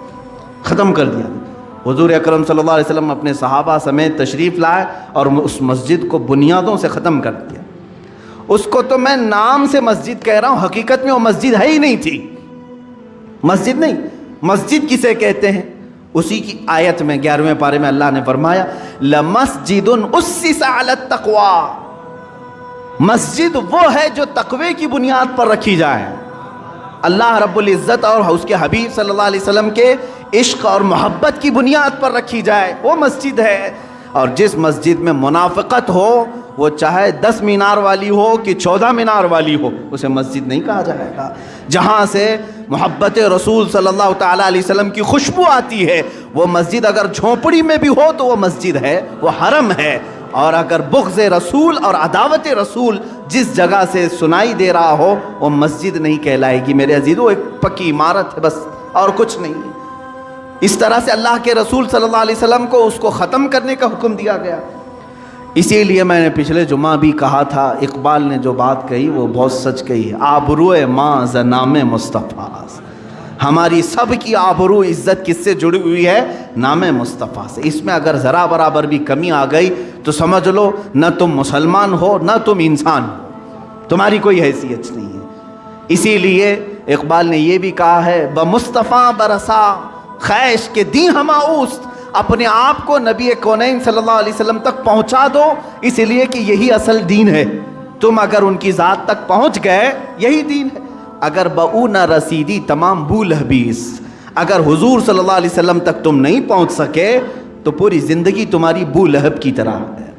ختم کر دیا۔ حضور اکرم صلی اللہ علیہ وسلم اپنے صحابہ سمیت تشریف لائے اور اس مسجد کو بنیادوں سے ختم کر دیا۔ اس کو تو میں نام سے مسجد کہہ رہا ہوں، حقیقت میں وہ مسجد ہے ہی نہیں تھی، مسجد نہیں، مسجد کسے کہتے ہیں؟ اسی کی آیت میں 11ویں پارے میں اللہ نے فرمایا لَمَسْجِدٌ أُسِّسَ عَلَى التَّقْوَى، مسجد وہ ہے جو تقوی کی بنیاد پر رکھی جائے، اللہ رب العزت اور اس کے حبیب صلی اللہ علیہ وسلم کے عشق اور محبت کی بنیاد پر رکھی جائے، وہ مسجد ہے۔ اور جس مسجد میں منافقت ہو، وہ چاہے 10 مینار والی ہو کہ 14 مینار والی ہو، اسے مسجد نہیں کہا جائے گا۔ جہاں سے محبت رسول صلی اللہ تعالیٰ علیہ وسلم کی خوشبو آتی ہے، وہ مسجد اگر جھونپڑی میں بھی ہو تو وہ مسجد ہے، وہ حرم ہے۔ اور اگر بغض رسول اور عداوت رسول جس جگہ سے سنائی دے رہا ہو، وہ مسجد نہیں کہلائے گی۔ میرے عزیزو، ایک پکی عمارت ہے بس، اور کچھ نہیں ہے۔ اس طرح سے اللہ کے رسول صلی اللہ علیہ وسلم کو اس کو ختم کرنے کا حکم دیا گیا۔ اسی لیے میں نے پچھلے جمعہ بھی کہا تھا، اقبال نے جو بات کہی وہ بہت سچ کہی ہے، آبروئے ماں ز نام مصطفیٰ، ہماری سب کی آبرو عزت کس سے جڑی ہوئی ہے؟ نام مصطفیٰ سے۔ اس میں اگر ذرا برابر بھی کمی آ گئی تو سمجھ لو نہ تم مسلمان ہو نہ تم انسان ہو، تمہاری کوئی حیثیت نہیں ہے۔ اسی لیے اقبال نے یہ بھی کہا ہے، بمصطفیٰ برسا خیش کے دی ہما اوست، اپنے آپ کو نبی کونین صلی اللہ علیہ وسلم تک پہنچا دو، اس لیے کہ یہی اصل دین ہے۔ تم اگر ان کی ذات تک پہنچ گئے، یہی دین ہے۔ اگر بؤ نہ رسیدی تمام بو لہبیس، اگر حضور صلی اللہ علیہ وسلم تک تم نہیں پہنچ سکے تو پوری زندگی تمہاری بو لہب کی طرح ہے،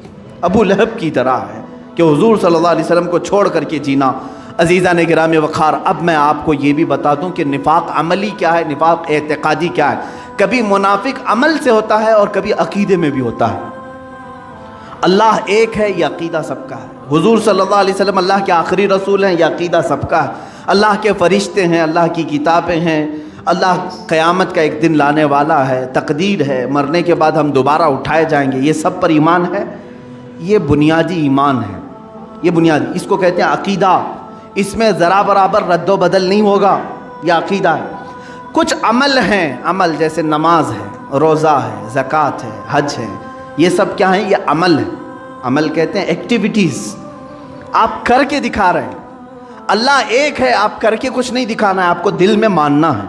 ابو لہب کی طرح ہے کہ حضور صلی اللہ علیہ وسلم کو چھوڑ کر کے جینا۔ عزیزان گرامی وقار، اب میں آپ کو یہ بھی بتا دوں کہ نفاق عملی کیا ہے، نفاق اعتقادی کیا ہے۔ کبھی منافق عمل سے ہوتا ہے اور کبھی عقیدے میں بھی ہوتا ہے۔ اللہ ایک ہے، یہ عقیدہ سب کا ہے۔ حضور صلی اللہ علیہ وسلم اللہ کے آخری رسول ہیں، یہ عقیدہ سب کا ہے۔ اللہ کے فرشتے ہیں، اللہ کی کتابیں ہیں، اللہ قیامت کا ایک دن لانے والا ہے، تقدیر ہے، مرنے کے بعد ہم دوبارہ اٹھائے جائیں گے، یہ سب پر ایمان ہے۔ یہ بنیادی ایمان ہے، یہ بنیادی، اس کو کہتے ہیں عقیدہ۔ اس میں ذرا برابر رد و بدل نہیں ہوگا، یہ عقیدہ ہے۔ کچھ عمل ہیں، عمل جیسے نماز ہے، روزہ ہے، زکوٰۃ ہے، حج ہے، یہ سب کیا ہیں؟ یہ عمل ہے۔ عمل کہتے ہیں ایکٹیویٹیز، آپ کر کے دکھا رہے ہیں۔ اللہ ایک ہے، آپ کر کے کچھ نہیں دکھانا ہے، آپ کو دل میں ماننا ہے۔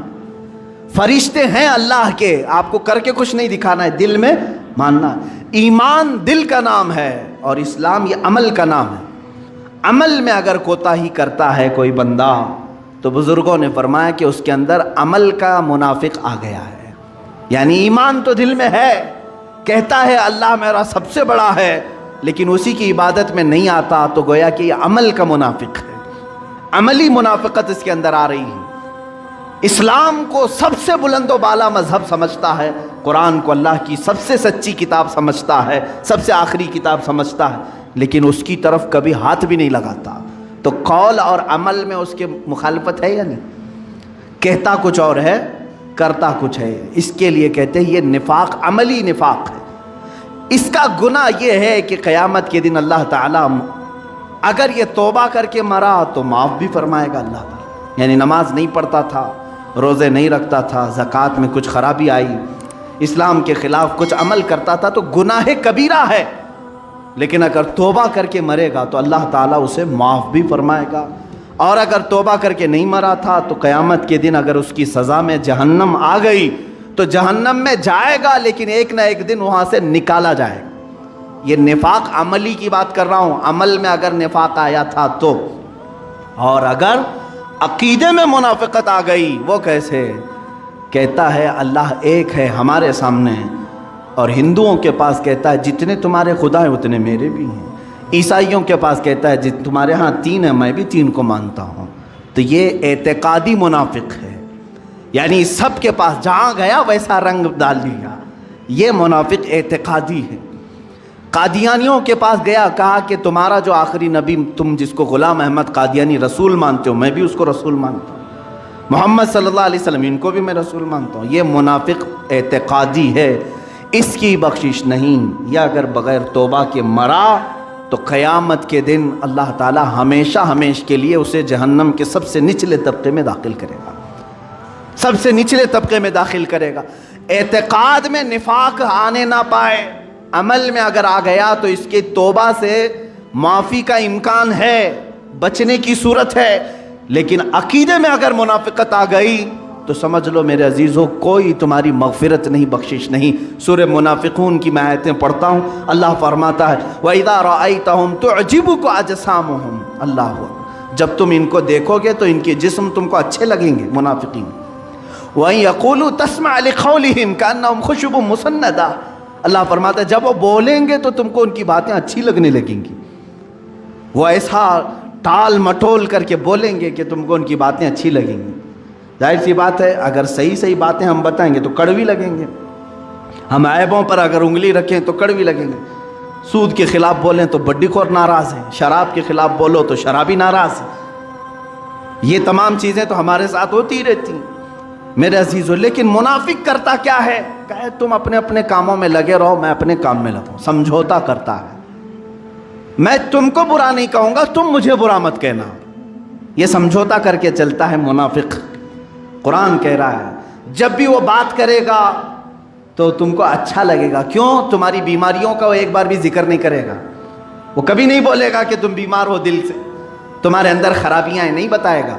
فرشتے ہیں اللہ کے، آپ کو کر کے کچھ نہیں دکھانا ہے، دل میں ماننا ہے۔ ایمان دل کا نام ہے اور اسلام یہ عمل کا نام ہے۔ عمل میں اگر کوتاہی کرتا ہے کوئی بندہ تو بزرگوں نے فرمایا کہ اس کے اندر عمل کا منافق آ گیا ہے۔ یعنی ایمان تو دل میں ہے، کہتا ہے اللہ میرا سب سے بڑا ہے، لیکن اسی کی عبادت میں نہیں آتا، تو گویا کہ یہ عمل کا منافق ہے، عملی منافقت اس کے اندر آ رہی ہے۔ اسلام کو سب سے بلند و بالا مذہب سمجھتا ہے، قرآن کو اللہ کی سب سے سچی کتاب سمجھتا ہے، سب سے آخری کتاب سمجھتا ہے، لیکن اس کی طرف کبھی ہاتھ بھی نہیں لگاتا، تو قول اور عمل میں اس کے مخالفت ہے یا نہیں؟ کہتا کچھ اور ہے، کرتا کچھ ہے، اس کے لیے کہتے ہیں یہ نفاق، عملی نفاق ہے۔ اس کا گناہ یہ ہے کہ قیامت کے دن اللہ تعالیٰ اگر یہ توبہ کر کے مرا تو معاف بھی فرمائے گا اللہ تعالیٰ، یعنی نماز نہیں پڑھتا تھا، روزے نہیں رکھتا تھا، زکوٰۃ میں کچھ خرابی آئی، اسلام کے خلاف کچھ عمل کرتا تھا تو گناہ کبیرہ ہے، لیکن اگر توبہ کر کے مرے گا تو اللہ تعالیٰ اسے معاف بھی فرمائے گا، اور اگر توبہ کر کے نہیں مرا تھا تو قیامت کے دن اگر اس کی سزا میں جہنم آ گئی تو جہنم میں جائے گا، لیکن ایک نہ ایک دن وہاں سے نکالا جائے گا۔ یہ نفاق عملی کی بات کر رہا ہوں، عمل میں اگر نفاق آیا تھا تو، اور اگر عقیدے میں منافقت آ گئی، وہ کیسے؟ کہتا ہے اللہ ایک ہے ہمارے سامنے، اور ہندوؤں کے پاس کہتا ہے جتنے تمہارے خدا ہیں اتنے میرے بھی ہیں، عیسائیوں کے پاس کہتا ہے تمہارے ہاں 3 ہیں میں بھی 3 کو مانتا ہوں۔ تو یہ اعتقادی منافق ہے، یعنی سب کے پاس جہاں گیا ویسا رنگ ڈال لیا، یہ منافق اعتقادی ہے۔ قادیانیوں کے پاس گیا، کہا کہ تمہارا جو آخری نبی تم جس کو غلام احمد قادیانی رسول مانتے ہو، میں بھی اس کو رسول مانتا ہوں، محمد صلی اللہ علیہ وسلم ان کو بھی میں رسول مانتا ہوں۔ یہ منافق اعتقادی ہے، اس کی بخشش نہیں، یا اگر بغیر توبہ کے مرا تو قیامت کے دن اللہ تعالی ہمیشہ ہمیشہ کے لیے اسے جہنم کے سب سے نچلے طبقے میں داخل کرے گا، سب سے نچلے طبقے میں داخل کرے گا۔ اعتقاد میں نفاق آنے نہ پائے، عمل میں اگر آ گیا تو اس کی توبہ سے معافی کا امکان ہے، بچنے کی صورت ہے، لیکن عقیدے میں اگر منافقت آ گئی تو سمجھ لو میرے عزیزوں کوئی تمہاری مغفرت نہیں، بخشش نہیں۔ سورہ منافقون کی میں آیتیں پڑھتا ہوں، اللہ فرماتا ہے وَإِذَا رَأَيْتَهُمْ تُعْجِبُكَ أَجْسَامُهُمْ، اللہ جب تم ان کو دیکھو گے تو ان کے جسم تم کو اچھے لگیں گے، منافقین۔ وَإِن يَقُولُوا تَسْمَعْ لِقَوْلِهِمْ كَأَنَّهُمْ خُشُبٌ مُّسَنَّدَةٌ، اللہ فرماتا ہے جب وہ بولیں گے تو تم کو ان کی باتیں اچھی لگنے لگیں گی، وہ ایسا ٹال مٹول کر کے بولیں گے کہ تم کو ان کی باتیں اچھی لگیں گی۔ ظاہر سی بات ہے اگر صحیح صحیح باتیں ہم بتائیں گے تو کڑوی لگیں گے، ہم عیبوں پر اگر انگلی رکھیں تو کڑوی لگیں گے، سود کے خلاف بولیں تو بڈی خور ناراض ہیں، شراب کے خلاف بولو تو شرابی ناراض ہے، یہ تمام چیزیں تو ہمارے ساتھ ہوتی ہی رہتی ہیں میرے عزیزو۔ لیکن منافق کرتا کیا ہے؟ کہے تم اپنے اپنے کاموں میں لگے رہو، میں اپنے کام میں لگوں، سمجھوتا کرتا ہے، میں تم کو برا نہیں کہوں گا، تم مجھے برا مت کہنا، یہ سمجھوتا کر کے چلتا ہے منافق۔ قرآن کہہ رہا ہے جب بھی وہ بات کرے گا تو تم کو اچھا لگے گا، کیوں؟ تمہاری بیماریوں کا وہ ایک بار بھی ذکر نہیں کرے گا، وہ کبھی نہیں بولے گا کہ تم بیمار ہو دل سے، تمہارے اندر خرابیاں ہیں، نہیں بتائے گا،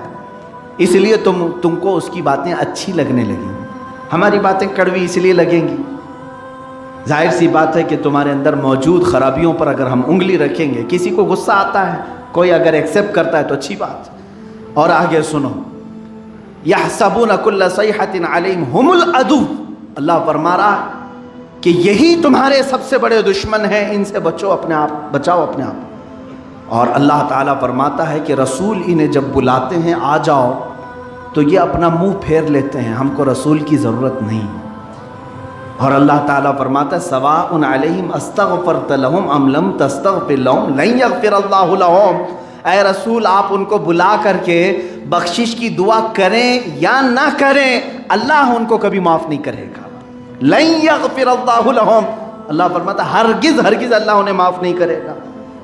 اس لیے تم کو اس کی باتیں اچھی لگنے لگیں گی، ہماری باتیں کڑوی اس لیے لگیں گی۔ ظاہر سی بات ہے کہ تمہارے اندر موجود خرابیوں پر اگر ہم انگلی رکھیں گے، کسی کو غصہ آتا ہے، کوئی اگر ایکسیپٹ کرتا ہے تو اچھی بات۔ اور آگے سنو، يَحْسَبُونَ كُلَّ صَيْحَةٍ عَلَيْهِمْ هُمُ الْعَدُوُّ، اللہ فرما رہا ہے کہ یہی تمہارے سب سے بڑے دشمن ہیں، ان سے بچو اپنے آپ، بچاؤ اپنے آپ۔ اور اللہ تعالیٰ فرماتا ہے کہ رسول انہیں جب بلاتے ہیں آ جاؤ تو یہ اپنا منہ پھیر لیتے ہیں، ہم کو رسول کی ضرورت نہیں۔ اور اللہ تعالیٰ فرماتا ہے سواء علیہم استغفرت لہم ام لم تستغفر لہم لن یغفر اللہ لہم، اے رسول آپ ان کو بلا کر کے بخشش کی دعا کریں یا نہ کریں، اللہ ان کو کبھی معاف نہیں کرے گا، لن یغفر اللہ لہم، اللہ فرماتا ہے ہرگز ہرگز اللہ انہیں معاف نہیں کرے گا۔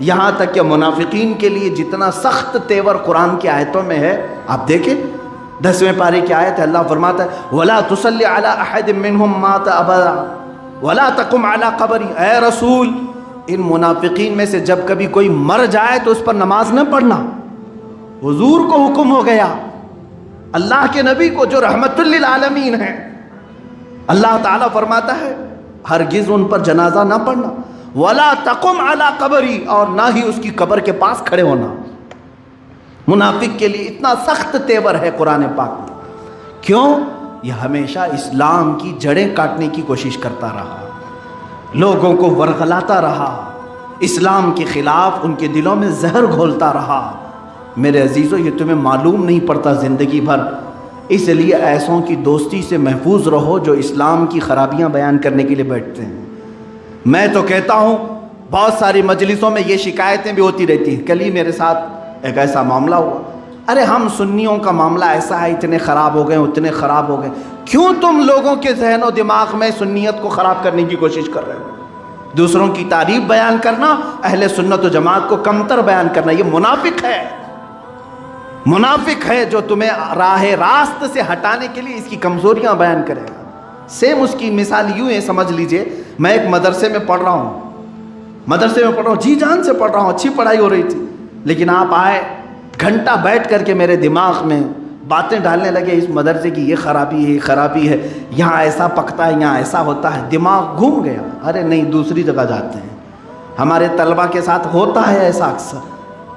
یہاں تک کہ منافقین کے لیے جتنا سخت تیور قرآن کی آیتوں میں ہے، آپ دیکھیں 10ویں پارے کی آیت ہے، اللہ فرماتا ہے وَلَا تُصَلِّ عَلَىٰ أَحَدٍ مِّنْهُمْ مَاتَ أَبَدًا وَلَا تَقُمْ عَلَىٰ قَبْرِهِ، اے رسول ان منافقین میں سے جب کبھی کوئی مر جائے تو اس پر نماز نہ پڑھنا، حضور کو حکم ہو گیا، اللہ کے نبی کو جو رحمت للعالمین ہیں، اللہ تعالیٰ فرماتا ہے ہرگز ان پر جنازہ نہ پڑھنا، وَلَا تَقُمْ عَلَىٰ قَبْرِهِ، اور نہ ہی اس کی قبر کے پاس کھڑے ہونا۔ منافق کے لیے اتنا سخت تیور ہے قرآن پاک میں، کیوں؟ یہ ہمیشہ اسلام کی جڑیں کاٹنے کی کوشش کرتا رہا، لوگوں کو ورغلاتا رہا، اسلام کے خلاف ان کے دلوں میں زہر گھولتا رہا۔ میرے عزیزو یہ تمہیں معلوم نہیں پڑتا زندگی بھر اس لیے ایسوں کی دوستی سے محفوظ رہو جو اسلام کی خرابیاں بیان کرنے کے لیے بیٹھتے ہیں۔ میں تو کہتا ہوں بہت ساری مجلسوں میں یہ شکایتیں بھی ہوتی رہتی ہیں۔ کل ہی میرے ساتھ ایک ایسا معاملہ ہوا، ارے ہم سنیوں کا معاملہ ایسا ہے، اتنے خراب ہو گئے، اتنے خراب ہو گئے۔ کیوں تم لوگوں کے ذہن و دماغ میں سنیت کو خراب کرنے کی کوشش کر رہے ہو؟ دوسروں کی تعریف بیان کرنا، اہل سنت و جماعت کو کمتر بیان کرنا، یہ منافق ہے، منافق ہے جو تمہیں راہ راست سے ہٹانے کے لیے اس کی کمزوریاں بیان کرے گا۔ سیم اس کی مثال یوں ہے، سمجھ لیجئے میں ایک مدرسے میں پڑھ رہا ہوں، جی جان سے پڑھ رہا ہوں، اچھی پڑھائی ہو رہی تھی، لیکن آپ آئے گھنٹہ بیٹھ کر کے میرے دماغ میں باتیں ڈالنے لگے، اس مدرسے کی یہ خرابی ہے، یہاں ایسا پکتا ہے، یہاں ایسا ہوتا ہے، دماغ گھوم گیا۔ ارے نہیں، دوسری جگہ جاتے ہیں۔ ہمارے طلبہ کے ساتھ ہوتا ہے ایسا، اکثر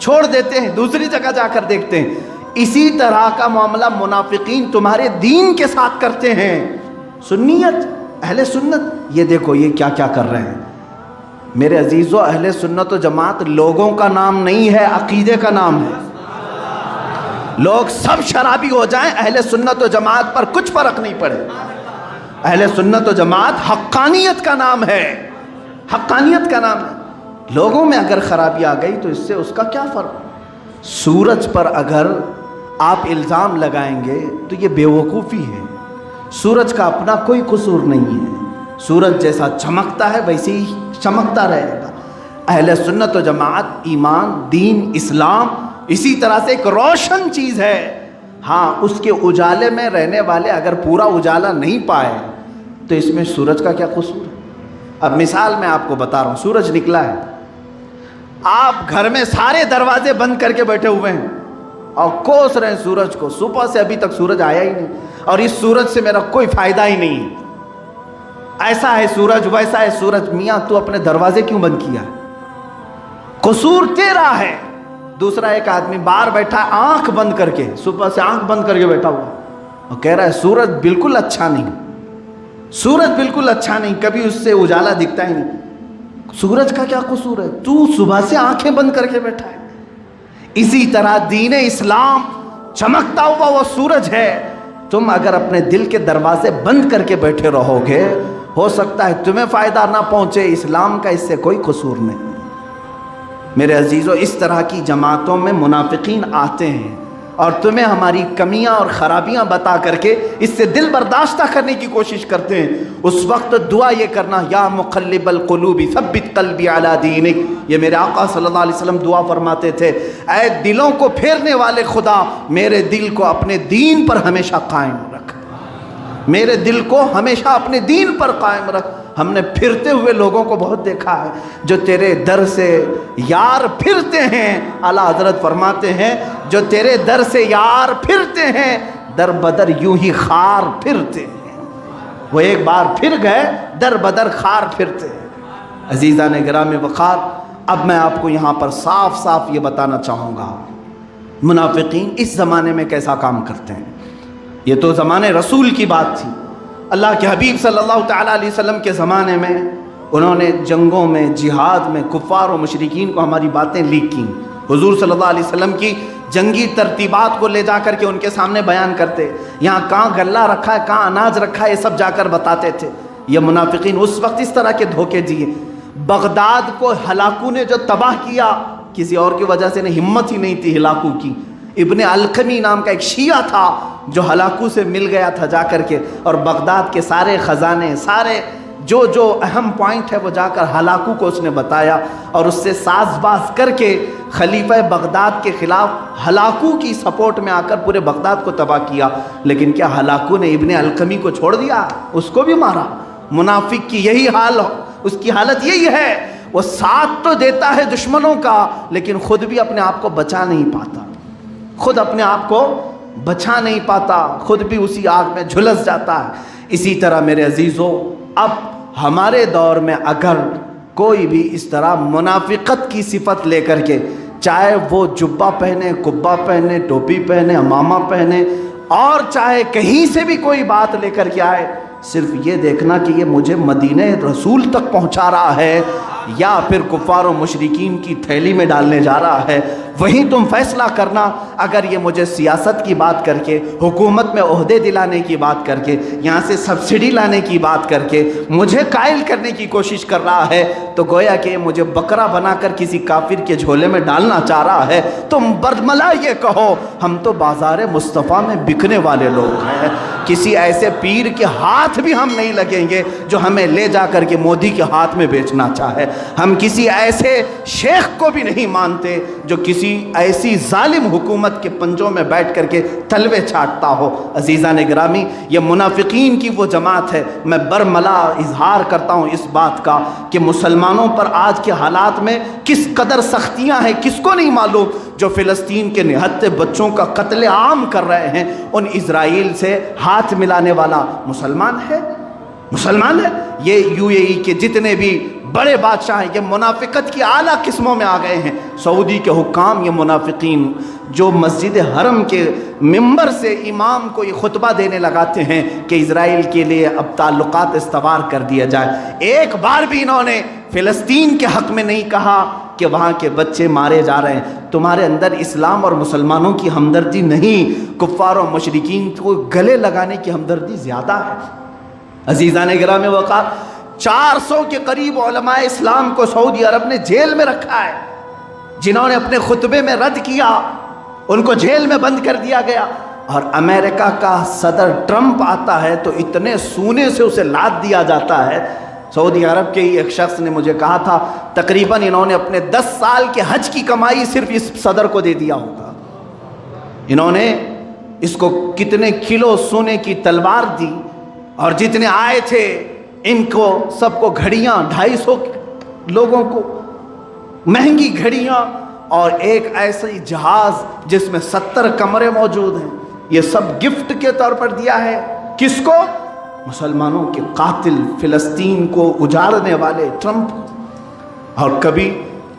چھوڑ دیتے ہیں، دوسری جگہ جا کر دیکھتے ہیں۔ اسی طرح کا معاملہ منافقین تمہارے دین کے ساتھ کرتے ہیں۔ سنیت، اہل سنت، یہ دیکھو یہ کیا کیا کر رہے ہیں۔ میرے عزیزو، اہل سنت و جماعت لوگوں کا نام نہیں ہے، عقیدے کا نام ہے۔ لوگ سب شرابی ہو جائیں، اہل سنت و جماعت پر کچھ فرق نہیں پڑے۔ اہل سنت و جماعت حقانیت کا نام ہے، حقانیت کا نام ہے۔ لوگوں میں اگر خرابی آ گئی تو اس سے اس کا کیا فرق؟ سورج پر اگر آپ الزام لگائیں گے تو یہ بے وقوفی ہے۔ سورج کا اپنا کوئی قصور نہیں ہے، سورج جیسا چمکتا ہے ویسے ہی چمکتا رہے گا۔ اہل سنت و جماعت ایمان، دین، اسلام اسی طرح سے ایک روشن چیز ہے۔ ہاں، اس کے اجالے میں رہنے والے اگر پورا اجالا نہیں پائے تو اس میں سورج کا کیا قصور ہے؟ اب مثال میں آپ کو بتا رہا ہوں، سورج نکلا ہے، آپ گھر میں سارے دروازے بند کر کے بیٹھے ہوئے ہیں اور کوس رہے ہیں سورج کو، صبح سے ابھی تک سورج آیا ہی نہیں، اور اس سورج سے میرا کوئی فائدہ ہی نہیں ہے، ایسا ہے سورج، ویسا ہے سورج۔ میاں تو اپنے دروازے کیوں بند کیا؟ قصور تیرا ہے۔ دوسرا ایک آدمی باہر بیٹھا آنکھ بند کر کے، صبح سے آنکھ بند کر کے بیٹھا ہوا اور کہہ رہا ہے سورج بالکل اچھا نہیں، سورج بالکل اچھا نہیں، کبھی اس سے اجالا دکھتا ہی نہیں۔ سورج کا کیا قصور ہے؟ تو صبح سے آنکھیں بند کر کے بیٹھا ہے۔ اسی طرح دین اسلام چمکتا ہوا وہ سورج ہے، تم اگر اپنے دل کے دروازے بند کر کے بیٹھے رہو گے، ہو سکتا ہے تمہیں فائدہ نہ پہنچے، اسلام کا اس سے کوئی قصور نہیں۔ میرے عزیزو، اس طرح کی جماعتوں میں منافقین آتے ہیں اور تمہیں ہماری کمیاں اور خرابیاں بتا کر کے اس سے دل برداشتہ کرنے کی کوشش کرتے ہیں۔ اس وقت دعا یہ کرنا، یا مقلب القلوب ثبت قلبی علی دینک، یہ میرے آقا صلی اللہ علیہ وسلم دعا فرماتے تھے، اے دلوں کو پھیرنے والے خدا، میرے دل کو اپنے دین پر ہمیشہ قائم رکھ، میرے دل کو ہمیشہ اپنے دین پر قائم رکھ۔ ہم نے پھرتے ہوئے لوگوں کو بہت دیکھا ہے جو تیرے در سے یار پھرتے ہیں، اعلیٰ حضرت فرماتے ہیں جو تیرے در سے یار پھرتے ہیں، در بدر یوں ہی خار پھرتے ہیں۔ وہ ایک بار پھر گئے، در بدر خار پھرتے ہیں۔ عزیزان گرامی وقار، اب میں آپ کو یہاں پر صاف صاف یہ بتانا چاہوں گا منافقین اس زمانے میں کیسا کام کرتے ہیں۔ یہ تو زمانے رسول کی بات تھی، اللہ کے حبیب صلی اللہ تعالیٰ علیہ وسلم کے زمانے میں انہوں نے جنگوں میں، جہاد میں کفار و مشرکین کو ہماری باتیں لیک کیں۔ حضور صلی اللہ علیہ وسلم کی جنگی ترتیبات کو لے جا کر کے ان کے سامنے بیان کرتے، یہاں کہاں غلہ رکھا ہے، کہاں اناج رکھا ہے، یہ سب جا کر بتاتے تھے۔ یہ منافقین اس وقت اس طرح کے دھوکے دیے۔ بغداد کو ہلاکو نے جو تباہ کیا، کسی اور کی وجہ سے نہیں، ہمت ہی نہیں تھی ہلاکو کی۔ ابن القمی نام کا ایک شیعہ تھا جو ہلاکو سے مل گیا تھا جا کر کے، اور بغداد کے سارے خزانے، سارے جو اہم پوائنٹ ہے وہ جا کر ہلاکو کو اس نے بتایا، اور اس سے ساز باز کر کے خلیفہ بغداد کے خلاف ہلاکو کی سپورٹ میں آ کر پورے بغداد کو تباہ کیا۔ لیکن کیا ہلاکو نے ابن القمی کو چھوڑ دیا؟ اس کو بھی مارا۔ منافق کی یہی حال، اس کی حالت یہی ہے، وہ ساتھ تو دیتا ہے دشمنوں کا لیکن خود بھی اپنے آپ کو بچا نہیں پاتا، خود اپنے آپ کو بچا نہیں پاتا، خود بھی اسی آگ میں جھلس جاتا ہے۔ اسی طرح میرے عزیزو، اب ہمارے دور میں اگر کوئی بھی اس طرح منافقت کی صفت لے کر کے، چاہے وہ جبہ پہنے، قبہ پہنے، ٹوپی پہنے، امامہ پہنے، اور چاہے کہیں سے بھی کوئی بات لے کر کے آئے، صرف یہ دیکھنا کہ یہ مجھے مدینہ رسول تک پہنچا رہا ہے یا پھر کفار و مشرکین کی تھیلی میں ڈالنے جا رہا ہے، وہیں تم فیصلہ کرنا۔ اگر یہ مجھے سیاست کی بات کر کے، حکومت میں عہدے دلانے کی بات کر کے، یہاں سے سبسڈی لانے کی بات کر کے مجھے قائل کرنے کی کوشش کر رہا ہے، تو گویا کہ مجھے بکرا بنا کر کسی کافر کے جھولے میں ڈالنا چاہ رہا ہے۔ تم برملا یہ کہو ہم تو بازار مصطفیٰ میں بکنے والے لوگ ہیں، کسی ایسے پیر کے ہاتھ بھی ہم نہیں لگیں گے جو ہمیں لے جا کر کے مودی کے ہاتھ میں بیچنا چاہے۔ ہم کسی ایسے شیخ کو بھی نہیں مانتے جو کسی ایسی ظالم حکومت کے پنجوں میں بیٹھ کر کے تلوے چھاٹتا ہو۔ عزیزان گرامی، یہ منافقین کی وہ جماعت ہے۔ میں برملا اظہار کرتا ہوں اس بات کا کہ مسلمانوں پر آج کے حالات میں کس قدر سختیاں ہیں کس کو نہیں معلوم۔ جو فلسطین کے نہتے بچوں کا قتل عام کر رہے ہیں، ان اسرائیل سے ہاتھ ملانے والا مسلمان ہے، مسلمان ہے۔ یہ UAE کے جتنے بھی بڑے بادشاہ ہیں، یہ منافقت کی اعلیٰ قسموں میں آ گئے ہیں۔ سعودی کے حکام یہ منافقین جو مسجد حرم کے ممبر سے امام کو یہ خطبہ دینے لگاتے ہیں کہ اسرائیل کے لیے اب تعلقات استوار کر دیا جائے، ایک بار بھی انہوں نے فلسطین کے حق میں نہیں کہا کہ وہاں کے بچے مارے جا رہے ہیں۔ تمہارے اندر اسلام اور مسلمانوں کی ہمدردی نہیں، کفار و مشرکین کو گلے لگانے کی ہمدردی زیادہ ہے۔ عزیزان گرامی وقار، 400 کے قریب علماء اسلام کو سعودی عرب نے جیل میں رکھا ہے، جنہوں نے اپنے خطبے میں رد کیا ان کو جیل میں بند کر دیا گیا۔ اور امریکہ کا صدر ٹرمپ آتا ہے تو اتنے سونے سے اسے لاد دیا جاتا ہے۔ سعودی عرب کے ہی ایک شخص نے مجھے کہا تھا تقریباً انہوں نے اپنے 10 سال کے حج کی کمائی صرف اس صدر کو دے دیا ہوگا۔ انہوں نے اس کو کتنے کلو سونے کی تلوار دی، اور جتنے آئے تھے ان کو سب کو گھڑیاں، 250 لوگوں کو مہنگی گھڑیاں، اور ایک ایسی جہاز جس میں 70 کمرے موجود ہیں، یہ سب گفٹ کے طور پر دیا ہے۔ کس کو؟ مسلمانوں کے قاتل، فلسطین کو اجاڑنے والے ٹرمپ۔ اور کبھی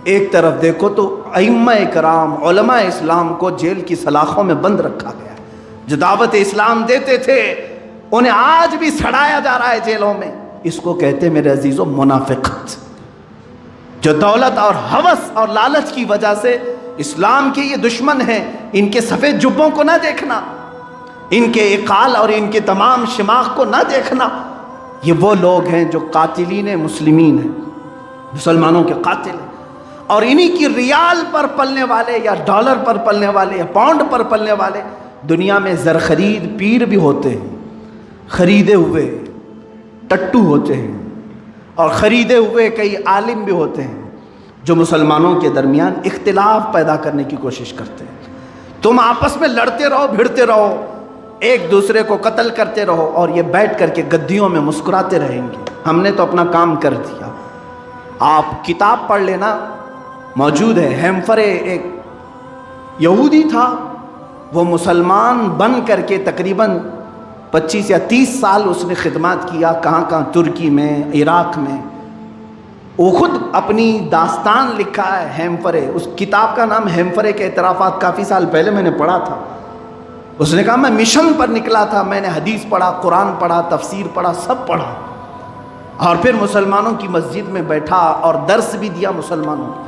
ایک طرف دیکھو تو ائمہ کرام، علماء اسلام کو جیل کی سلاخوں میں بند رکھا گیا ہے، جو دعوت اسلام دیتے تھے انہیں آج بھی سڑایا جا رہا ہے جیلوں میں۔ اس کو کہتے میرے عزیزوں منافقت، جو دولت اور ہوس اور لالچ کی وجہ سے اسلام کے یہ دشمن ہیں۔ ان کے سفید جبوں کو نہ دیکھنا، ان کے اقال اور ان کے تمام شماغ کو نہ دیکھنا۔ یہ وہ لوگ ہیں جو قاتلین مسلمین ہیں، مسلمانوں کے قاتل ہیں، اور انہی کی ریال پر پلنے والے یا ڈالر پر پلنے والے یا پاؤنڈ پر پلنے والے دنیا میں زرخرید پیر بھی ہوتے ہیں، خریدے ہوئے ٹٹو ہوتے ہیں، اور خریدے ہوئے کئی عالم بھی ہوتے ہیں جو مسلمانوں کے درمیان اختلاف پیدا کرنے کی کوشش کرتے ہیں۔ تم آپس میں لڑتے رہو، بھڑتے رہو، ایک دوسرے کو قتل کرتے رہو، اور یہ بیٹھ کر کے گدیوں میں مسکراتے رہیں گے ہم نے تو اپنا کام کر دیا۔ آپ کتاب پڑھ لینا، موجود ہے۔ ہیمفرے ایک یہودی تھا، وہ مسلمان بن کر کے تقریباً 25 یا 30 سال اس نے خدمات کیا، کہاں کہاں، ترکی میں، عراق میں۔ وہ خود اپنی داستان لکھا ہے ہیمفرے، اس کتاب کا نام ہیمفرے کے اعترافات، کافی سال پہلے میں نے پڑھا تھا۔ اس نے کہا میں مشن پر نکلا تھا، میں نے حدیث پڑھا، قرآن پڑھا، تفسیر پڑھا، سب پڑھا، اور پھر مسلمانوں کی مسجد میں بیٹھا اور درس بھی دیا مسلمانوں کو۔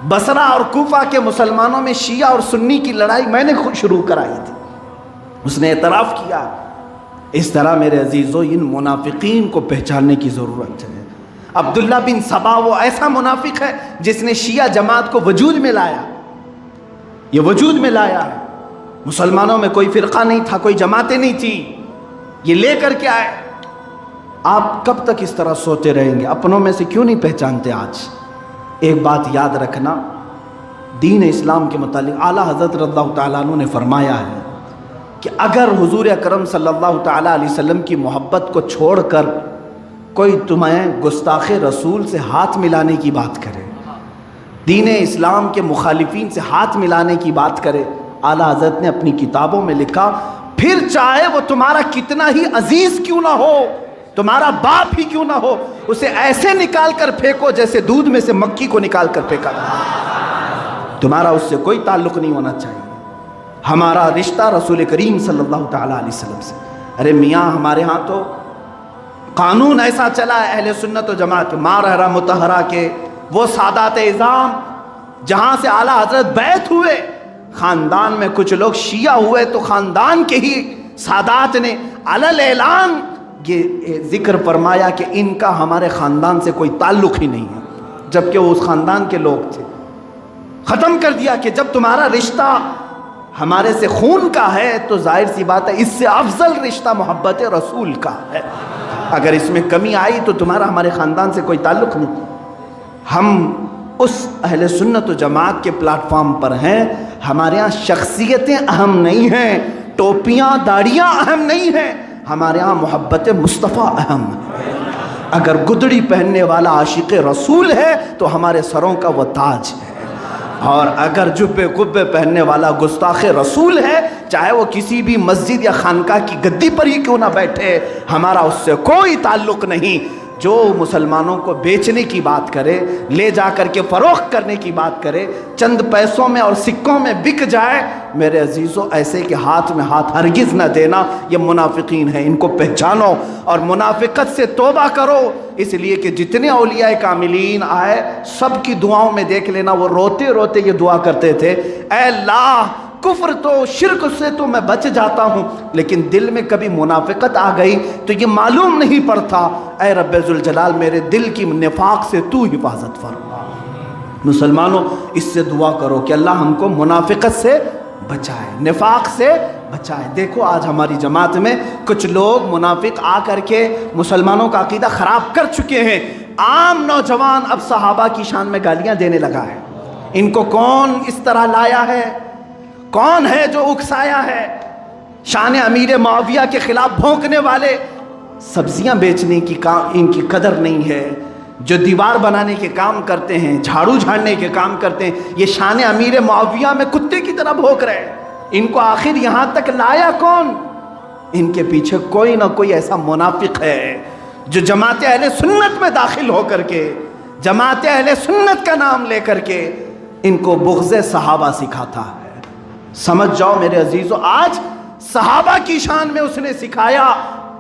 بصرہ اور کوفہ کے مسلمانوں میں شیعہ اور سنی کی لڑائی میں نے خود شروع کرائی تھی، اس نے اعتراف کیا۔ اس طرح میرے عزیزو ان منافقین کو پہچاننے کی ضرورت ہے۔ عبداللہ بن سبا وہ ایسا منافق ہے جس نے شیعہ جماعت کو وجود میں لایا، یہ وجود میں لایا ہے۔ مسلمانوں میں کوئی فرقہ نہیں تھا، کوئی جماعتیں نہیں تھی، یہ لے کر کے آئے۔ آپ کب تک اس طرح سوتے رہیں گے؟ اپنوں میں سے کیوں نہیں پہچانتے؟ آج ایک بات یاد رکھنا، دین اسلام کے متعلق اعلیٰ حضرت رضی اللہ تعالیٰ عنہ نے فرمایا ہے کہ اگر حضور اکرم صلی اللہ تعالیٰ علیہ وسلم کی محبت کو چھوڑ کر کوئی تمہیں گستاخ رسول سے ہاتھ ملانے کی بات کرے، دین اسلام کے مخالفین سے ہاتھ ملانے کی بات کرے، اعلیٰ حضرت نے اپنی کتابوں میں لکھا پھر چاہے وہ تمہارا کتنا ہی عزیز کیوں نہ ہو، تمہارا باپ ہی کیوں نہ ہو، اسے ایسے نکال کر پھینکو جیسے دودھ میں سے مکھی کو نکال کر پھینکا جائے۔ تمہارا اس سے کوئی تعلق نہیں ہونا چاہیے۔ ہمارا رشتہ رسول کریم صلی اللہ تعالیٰ علیہ وسلم سے۔ ارے میاں، ہمارے ہاں تو قانون ایسا چلا ہے اہل سنت و جماعت مارحرہ مطہرہ کے وہ سادات اعظام جہاں سے اعلیٰ حضرت بیعت ہوئے، خاندان میں کچھ لوگ شیعہ ہوئے تو خاندان کے ہی سادات نے علل اعلان یہ ذکر فرمایا کہ ان کا ہمارے خاندان سے کوئی تعلق ہی نہیں ہے، جبکہ وہ اس خاندان کے لوگ تھے۔ ختم کر دیا کہ جب تمہارا رشتہ ہمارے سے خون کا ہے تو ظاہر سی بات ہے اس سے افضل رشتہ محبت رسول کا ہے، اگر اس میں کمی آئی تو تمہارا ہمارے خاندان سے کوئی تعلق نہیں۔ ہم اس اہل سنت و جماعت کے پلیٹ فارم پر ہیں، ہمارے ہاں شخصیتیں اہم نہیں ہیں، ٹوپیاں داڑیاں اہم نہیں ہیں، ہمارے ہاں محبت مصطفیٰ اہم ہے۔ اگر گدڑی پہننے والا عاشق رسول ہے تو ہمارے سروں کا وہ تاج ہے، اور اگر جبے قبے پہننے والا گستاخ رسول ہے، چاہے وہ کسی بھی مسجد یا خانقاہ کی گدی پر ہی کیوں نہ بیٹھے، ہمارا اس سے کوئی تعلق نہیں۔ جو مسلمانوں کو بیچنے کی بات کرے، لے جا کر کے فروخت کرنے کی بات کرے، چند پیسوں میں اور سکوں میں بک جائے، میرے عزیزو ایسے کہ ہاتھ میں ہاتھ ہرگز نہ دینا، یہ منافقین ہیں، ان کو پہچانو اور منافقت سے توبہ کرو۔ اس لیے کہ جتنے اولیاء کاملین آئے سب کی دعاؤں میں دیکھ لینا وہ روتے روتے یہ دعا کرتے تھے، اے اللہ کفر تو شرک سے تو میں بچ جاتا ہوں، لیکن دل میں کبھی منافقت آ گئی تو یہ معلوم نہیں پڑتا، اے رب ذوالجلال میرے دل کی نفاق سے تو حفاظت فرما۔ مسلمانوں اس سے دعا کرو کہ اللہ ہم کو منافقت سے بچائے، نفاق سے بچائے۔ دیکھو آج ہماری جماعت میں کچھ لوگ منافق آ کر کے مسلمانوں کا عقیدہ خراب کر چکے ہیں۔ عام نوجوان اب صحابہ کی شان میں گالیاں دینے لگا ہے، ان کو کون اس طرح لایا ہے، کون ہے جو اکسایا ہے؟ شان امیر معاویہ کے خلاف بھونکنے والے، سبزیاں بیچنے کی ان کی قدر نہیں ہے، جو دیوار بنانے کے کام کرتے ہیں، جھاڑو جھاڑنے کے کام کرتے ہیں، یہ شان امیر معاویہ میں کتے کی طرح بھونک رہے ہیں۔ ان کو آخر یہاں تک لایا کون؟ ان کے پیچھے کوئی نہ کوئی ایسا منافق ہے جو جماعت اہل سنت میں داخل ہو کر کے، جماعت اہل سنت کا نام لے کر کے ان کو بغض صحابہ سکھاتا ہے۔ سمجھ جاؤ میرے عزیزو، آج صحابہ کی شان میں اس نے سکھایا،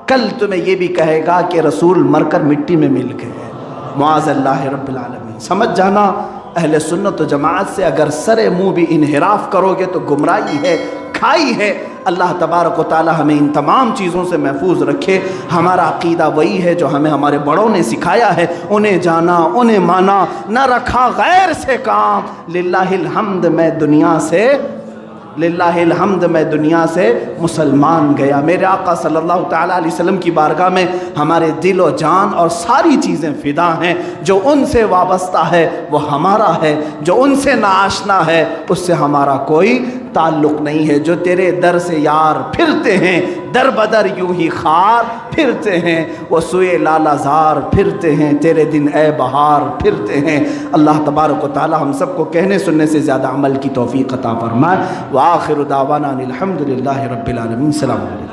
کل تمہیں یہ بھی کہے گا کہ رسول مر کر مٹی میں مل گئے، معاذ اللہ رب العالمین۔ سمجھ جانا اہل سنت و جماعت سے اگر سر منہ بھی انحراف کرو گے تو گمراہی ہے، کھائی ہے۔ اللہ تبارک و تعالی ہمیں ان تمام چیزوں سے محفوظ رکھے۔ ہمارا عقیدہ وہی ہے جو ہمیں ہمارے بڑوں نے سکھایا ہے، انہیں جانا، انہیں مانا، نہ رکھا غیر سے کام۔ للہ الحمد میں دنیا سے للہ الحمد میں دنیا سے مسلمان گیا۔ میرے آقا صلی اللہ تعالیٰ علیہ وسلم کی بارگاہ میں ہمارے دل و جان اور ساری چیزیں فدا ہیں۔ جو ان سے وابستہ ہے وہ ہمارا ہے، جو ان سے ناآشنا ہے اس سے ہمارا کوئی تعلق نہیں ہے۔ جو تیرے در سے یار پھرتے ہیں، در بدر یوں ہی خار پھرتے ہیں، وہ سوئے لالا زار پھرتے ہیں، تیرے دن اے بہار پھرتے ہیں۔ اللہ تبارک و تعالی ہم سب کو کہنے سننے سے زیادہ عمل کی توفیق عطا فرمائے۔ وآخر دعوانا الحمد للہ رب العالمین۔ السلام علیکم۔